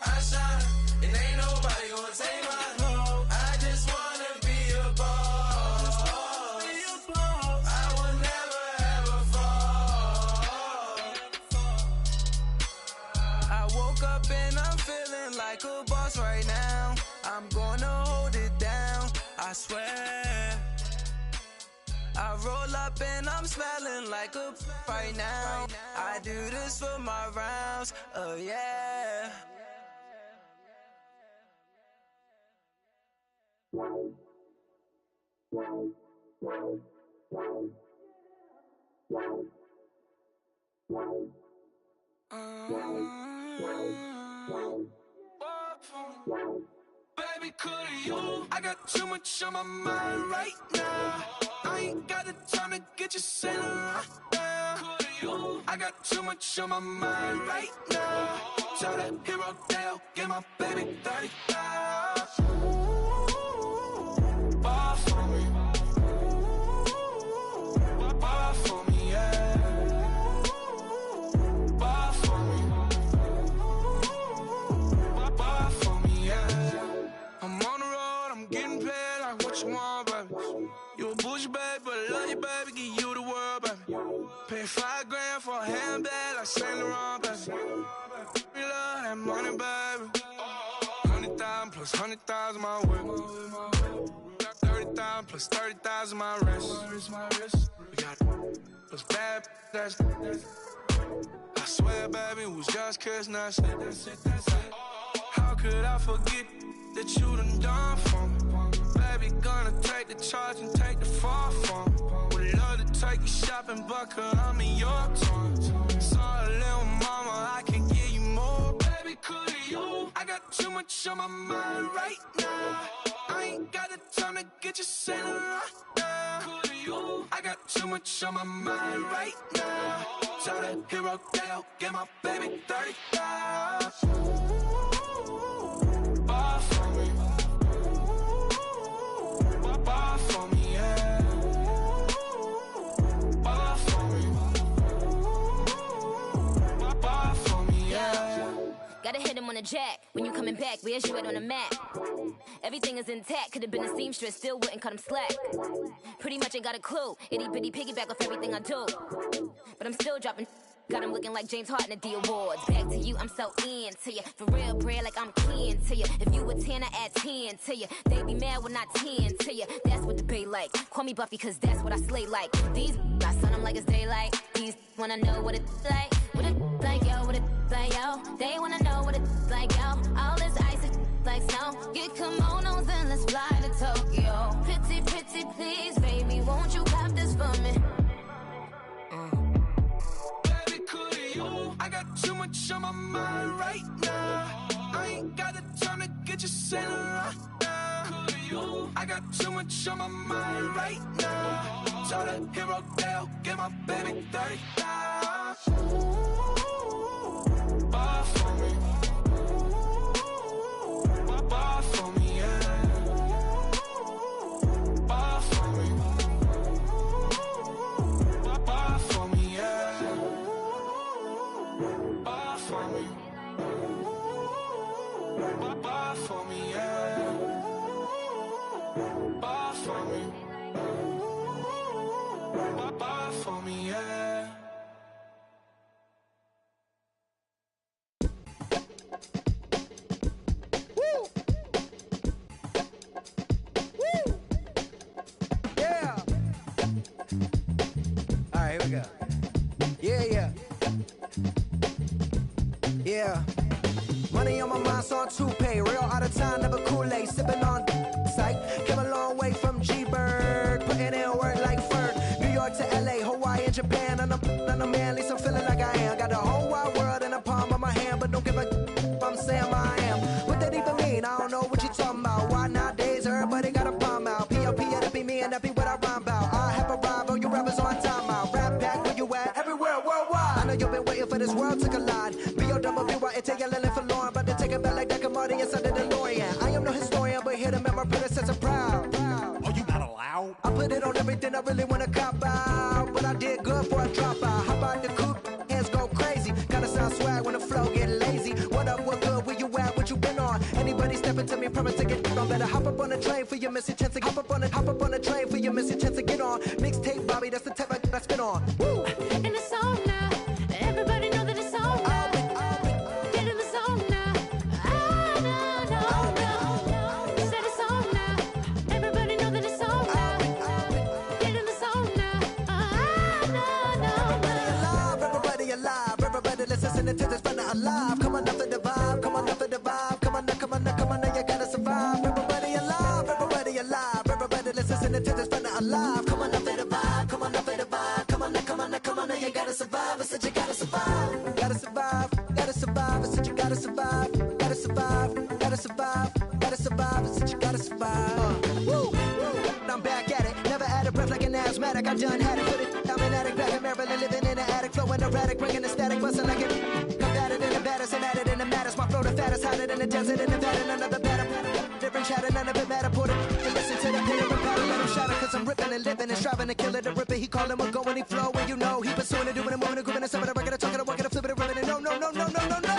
I shine, and ain't nobody gonna take mine. I just wanna be a boss. I will never ever fall. I woke up and I'm feeling like a boss right now. I'm gonna hold it down, I swear. I roll up and I'm smelling like a right now. I do this for my rounds, yeah. Baby, could you? I got too much on my mind right now. I ain't got the time to get you sailing right now. Could you? I got too much on my mind right now. Tell that hero Dale, get my baby 30,000. Ball for me. Ball for me, yeah. Ball for me. Ball for me, yeah. I'm on the road, I'm getting paid like what you want, baby. You a bougie, baby, but I love you, baby, give you the world, baby. Pay $5 grand for a handbag like Saint Laurent, baby. We love that money, baby. 100,000 plus 100,000 my whip. 30,000 plus 30,000 my wrist. We got those bad, that's I swear, baby, it was just kiss, that's it. How could I forget that you done for me? Baby, gonna take the charge and take the fall from me. Would love to take you shopping, but I'm in your town. Sorry, little mama, I can give you more. Baby, could you? I got too much on my mind right now. I ain't got the time to get you sailing right now. Could you? I got too much on my mind right now. Tell that hero Dale, get my baby 30,000. Ball for me. Ball for me, yeah. Ball for me. Ball for me, yeah. Gotta hit him on the jack. When you coming back, where's you at on the map? Everything is intact. Could've been a seamstress, still wouldn't cut him slack. Pretty much ain't got a clue. Itty bitty piggyback off everything I do. But I'm still dropping. Got him looking like James Harden at the awards. Back to you, I'm so into you. For real, bread, like I'm keen to you. If you a 10, I add 10 to you. They be mad when I 10 to you. That's what the bay like. Call me Buffy, cause that's what I slay like. These, I sun them like it's daylight. These wanna know what it's like. What it like, yo, what it like, yo. They wanna know what it's like, yo. All this ice is like snow. Get kimonos and let's fly to Tokyo. Pretty, pretty, please, baby, won't you cop this for me? I got too much on my mind right now. I ain't got the time to get you sailing right now. I got too much on my mind right now. Tell that hero Dale, get my baby 30,000. Ball for me. Ball for me, yeah. Ball for me. Ball for me, yeah. Ball for me. Ball for me, yeah. Ball for me. Ball for me, yeah. Woo! Woo! Yeah! Alright, here we go. Yeah. Yeah. Money on my mind, so on toupee. Real out of time, never Kool-Aid. Sipping on sight. Came a long way from G-Bird. Putting in work like Ferg. New York to LA, Hawaii and Japan. And I'm man, at least I'm feeling like I am. Got the whole wide world in the palm of my hand. But don't give a I'm saying I am. What that even mean? I don't know what you talking about. Why nowadays everybody got a palm out? P.O.P. that'd be me and that be what I rhyme about. I have arrived on you rappers on time out. Rap pack, where you at? Everywhere, worldwide. I know you've been waiting for this world to collide. B-O-W-Y-N-T-L-L for Lauren. About to take it back like that commodity inside the DeLorean. I am no historian, but here to make my predecessor proud. Oh, you not allowed? I put it on everything I really wanna cop out. But I did good for a drop out. Hop out the coupe, hands go crazy. Gotta sound swag when the flow get lazy. What up, what good, where you at, what you been on? Anybody stepping to me, promise to get on. Better hop up on the train for your missing chance to hop up on the train for your missing chance to get on. Mixtape, Bobby, that's the type I spin on. Woo! And it's on now. Everybody know that it's on now. Get in the zone now. No. Said it's on now. Everybody know that it's on now. Get in the zone now. No. Everybody alive. Everybody listening to this fella alive. Come on up to the vibe. Come on up to the vibe. Come on, now you gotta survive. Everybody alive. Everybody listening to this fella alive. Come on up to the vibe. Come on up to the vibe. Come on, now you gotta survive. I said you got gotta survive. Gotta survive, gotta survive. I said you gotta survive. Gotta survive, gotta survive, gotta survive. I said you gotta survive. Woo, woo. I'm back at it. Never out of breath like an asthmatic. I done had it. Put it. I'm an addict back in Maryland, living in an attic, flowing erratic, bringing the static, busting like it. Combated in the baddest and added in the maddest. My flow the fattest, hotter than the desert in Nevada. None of the better. Different chatter, none of it matter. Put it and listen to the pitter and patter. Let him shatter, cause I'm ripping and living and striving to kill it. The ripper, he callin', we're going, he flow, and you know he pursuing it, doing it, moving it, grooving it, some of the record, talking, working, flipping it, ripping it. No, no, no, no, no, no, no.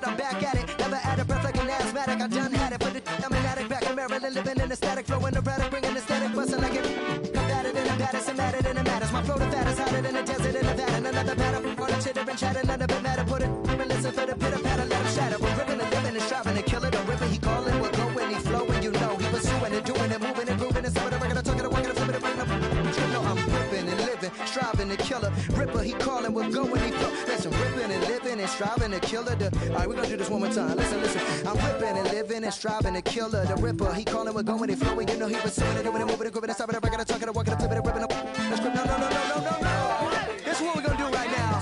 I'm back at it, never out of breath like an asthmatic. I done had it, put it. I'm an addict back in Maryland, living in the static, flowing erratic, bringing the static, busting like it. Combated in the baddest and matted in the maddest. My flow the fattest, hotter than the desert in Nevada. None of the matter, on the chitter and chatter, none of it matter. Put it, and listen for the pitter patter, let him shatter. We're ripping and living and striving to kill it. The ripper, he calling, we're going, he flowing, you know. He pursuing it, doing it, moving and grooving. And some of the record, talking, working, flipping it, bringing up. You know I'm ripping and living, striving to kill it. Ripper, he calling, we're going, he flow. Listen, ripping and living and striving to kill it. Alright, we're gonna do this one more time. Listen, listen. I'm ripping and living and striving to kill it. The ripper, he calling, we're going, he flowing. You know he pursuing it, doing it, moving and grooving. And some of the record, talking, working, flipping it, ripping up. No, no, no, no, no, no, no. This is what we're gonna do right now.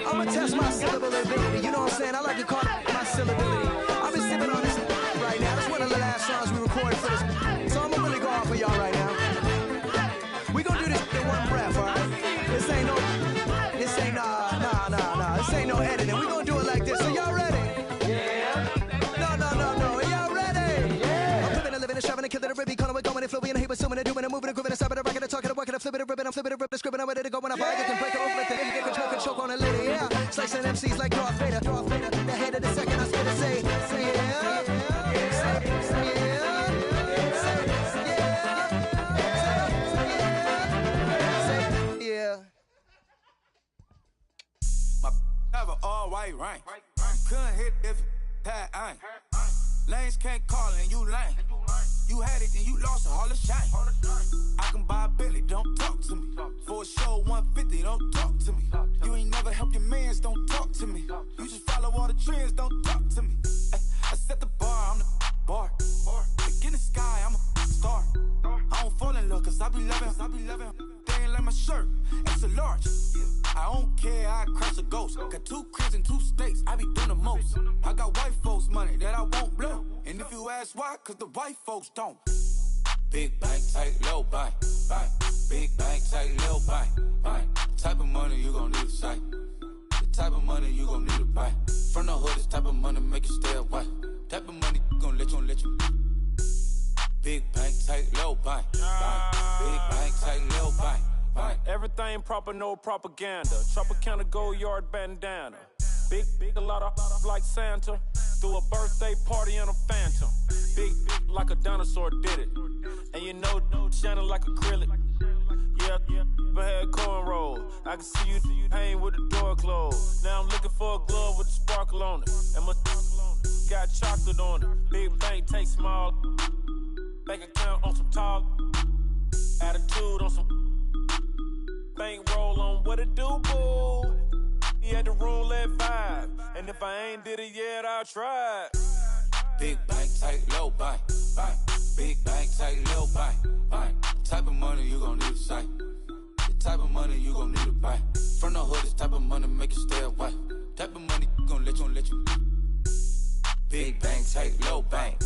I'm gonna test my syllability. You know what I'm saying? I like to call it my syllability. I've been sipping on this right now. This is one of the last songs we recorded for this. So I'm gonna really go off for y'all right now. We gonna do this in one breath, alright? This ain't no editing. We gonna do it like this. So y'all ready? Yeah. No. Are y'all ready? Yeah. I'm living and living and striving to kill it. A ribby calling, we're going and flowing and he pursuing and doing and moving and grooving and stopping and rocking and talking and working and flipping and ripping. I'm flipping and ripping, scribbling. I'm ready to go when I fire. You can break it open, then you get control, choke on a lady. Yeah. Slicing MCs like Darth Vader. The head of the second, I spit and say yeah. Have an all-white rank. Couldn't hit if it had ain't. Lanes can't call and you lame. You had it and you lost all the shine. I can buy a Billy, don't talk to me. For a show 150, don't talk to me. You ain't never helped your mans, don't talk to me. You just follow all the trends, don't talk to me. I set the bar, I'm the bar. Look in the sky, I'm a star. I don't fall in love cause I be loving. They ain't like my shirt, it's a large. I don't care, I crush a ghost. Got 2 cribs in 2 states, I be doing the most. I got white folks money that I won't blow. And if you ask why, cause the white folks don't. Big bank, tight, low bank. Big bank, tight, low bank. Type of money you gon' need to sight. The type of money you gon' need to buy. From the hood, this type of money make you stay away. Type of money gon' let you. Big bank, tight, low bank. Big bank, tight, low bank. Everything proper, no propaganda. Tropicana gold yard bandana. Big, a lot of like Santa. Threw a birthday party in a phantom. Big like a dinosaur did it. And you know, shining like acrylic. Yeah, I had cornrow. I can see you hang with the door closed. Now I'm looking for a glove with a sparkle on it. And my got chocolate on it. Big bank, take small. Bank account on some tall. Attitude on some. Bankroll on what it do, boo. He had the roulette vibe. And if I ain't did it yet, I'll try. Big bank, tight, low bank. Big bank, tight, low bank. Type of money you gon' need to sight. The type of money you gon' need to buy. From the hood, this type of money make you stay away. Type of money gon' let you. Big bank, tight, low bank.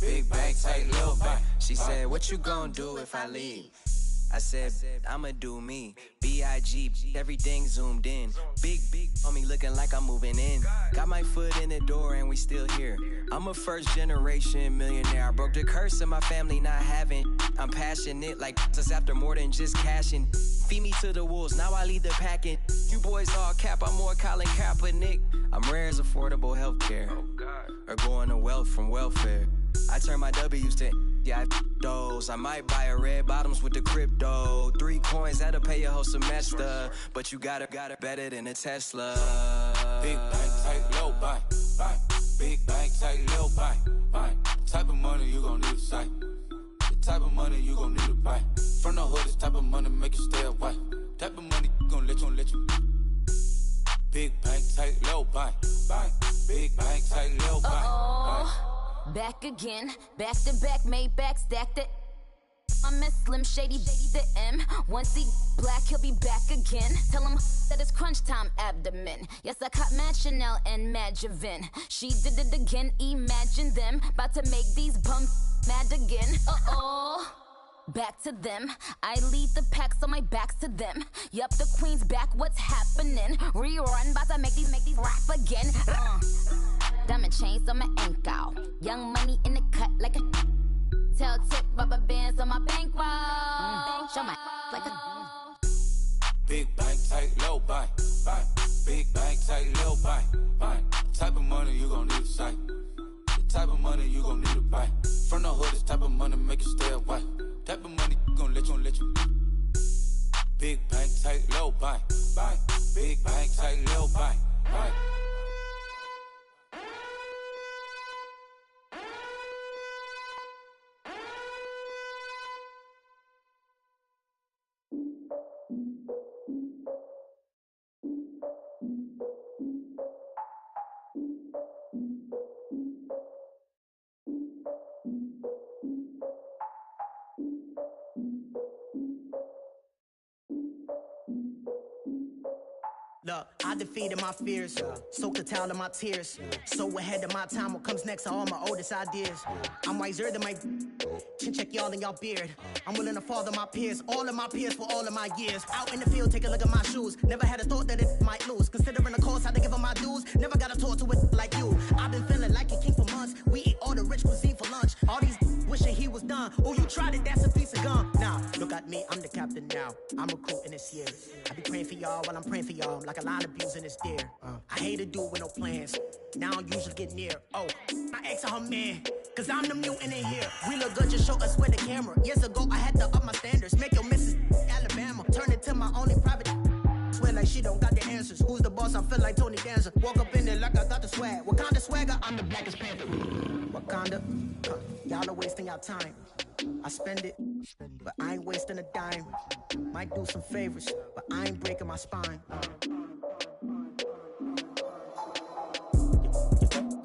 Big bank, tight, low bank. She said, what you gon' do if I leave? I said, I'ma do me. B.I.G. Everything zoomed in. Big on me looking like I'm moving in. Got my foot in the door and we still here. I'm a first generation millionaire. I broke the curse of my family not having. I'm passionate like us after more than just cashing. Feed me to the wolves, now I lead the packing. You boys all cap, I'm more Colin Kaepernick. I'm rare as affordable healthcare. Or going to wealth from welfare. I turn my W's to those. I might buy a red bottoms with the crypto. 3 coins, that'll pay your whole semester. But you got it better than a Tesla. Big bank, tight, low bank. Big bank, tight, low bank. Type of money you gon' need to sight. The type of money you gon' need to buy. From the hood, this type of money make you stay away. Type of money gon' let you. Big bank, tight, low bank. Big bank, tight, low bank. Back again, back to back, made back, stacked it. I'm a Slim Shady, the M. Once he black, he'll be back again. Tell him that it's crunch time abdomen. Yes, I caught Mad Chanel and Mad Javin. She did it again, imagine them. About to make these bums mad again. Uh-oh. Back to them. I lead the pack, so my back's to them. Yup, the queen's back, what's happening? Rerun, about to make these rap again. Diamond chains on my ankle. Young money in the cut like a tail tip, rubber bands on my bankroll. Show my like a big bank, tight, low buy. Big bank, tight, low buy. Type of money you gon' need a sight. The type of money you gon' need to buy. From the hood, this type of money make you stay away. Type of money gon' let you. Big bank, tight, low buy. Big bank, tight, low buy. Look, I defeated my fears, soaked a towel in my tears. So ahead of my time, what comes next are all my oldest ideas. I'm wiser than my chin check y'all in y'all beard. I'm willing to father my peers, all of my peers for all of my years. Out in the field, take a look at my shoes. Never had a thought that it might lose. Considering the cost, how to give them my dues. Never got a talk to it like you. I've been feeling like a king for months. We eat all the rich cuisine for lunch. All these wishing he was done. Oh, you tried it, that's a piece of gum. Now, look at me, I'm the captain now. I'm recruiting this year. I be praying for y'all while I'm praying for y'all. Like a line of abusing this deer. I hate a dude with no plans. Now I usually get near. Oh, my ex on her man. Cause I'm the mutant in here. We look good, just show us with the camera. Years ago, I had to up my standards. Make your Mrs. Alabama. Turn it to my only private. Swear like she don't got the answers. Who's the boss? I feel like Tony Danza. Walk up in there like I got the swag. What kind of swagger? I'm the blackest panther. Wakanda. Y'all are wasting your time. I spend it, but I ain't wasting a dime. Might do some favors, but I ain't breaking my spine.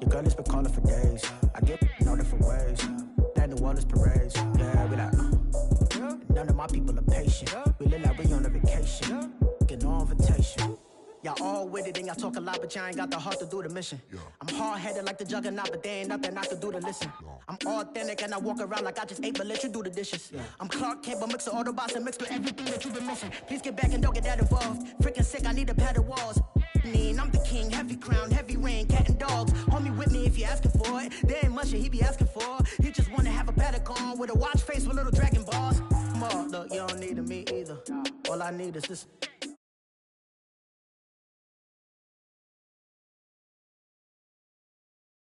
Your girl has been calling for days. I get all different ways. That New Orleans parades. Yeah, we like, none of my people are patient. We look like we on a vacation. Get no invitation. Y'all all with it and y'all talk a lot, but y'all ain't got the heart to do the mission. I'm hard-headed like the juggernaut, but there ain't nothing I can do to listen. I'm authentic and I walk around like I just ate, but let you do the dishes. I'm Clark Kent, but mix the Autobots and mix with everything that you've been missing. Please get back and don't get that involved. Freaking sick, I need a padded walls. I'm the king, heavy crown, heavy rain, cat and dogs. Homie with me if you're asking for it. There ain't much that he be asking for. He just wanna have a paddock on with a watch face with little dragon balls. Look, you don't need me either. All I need is this.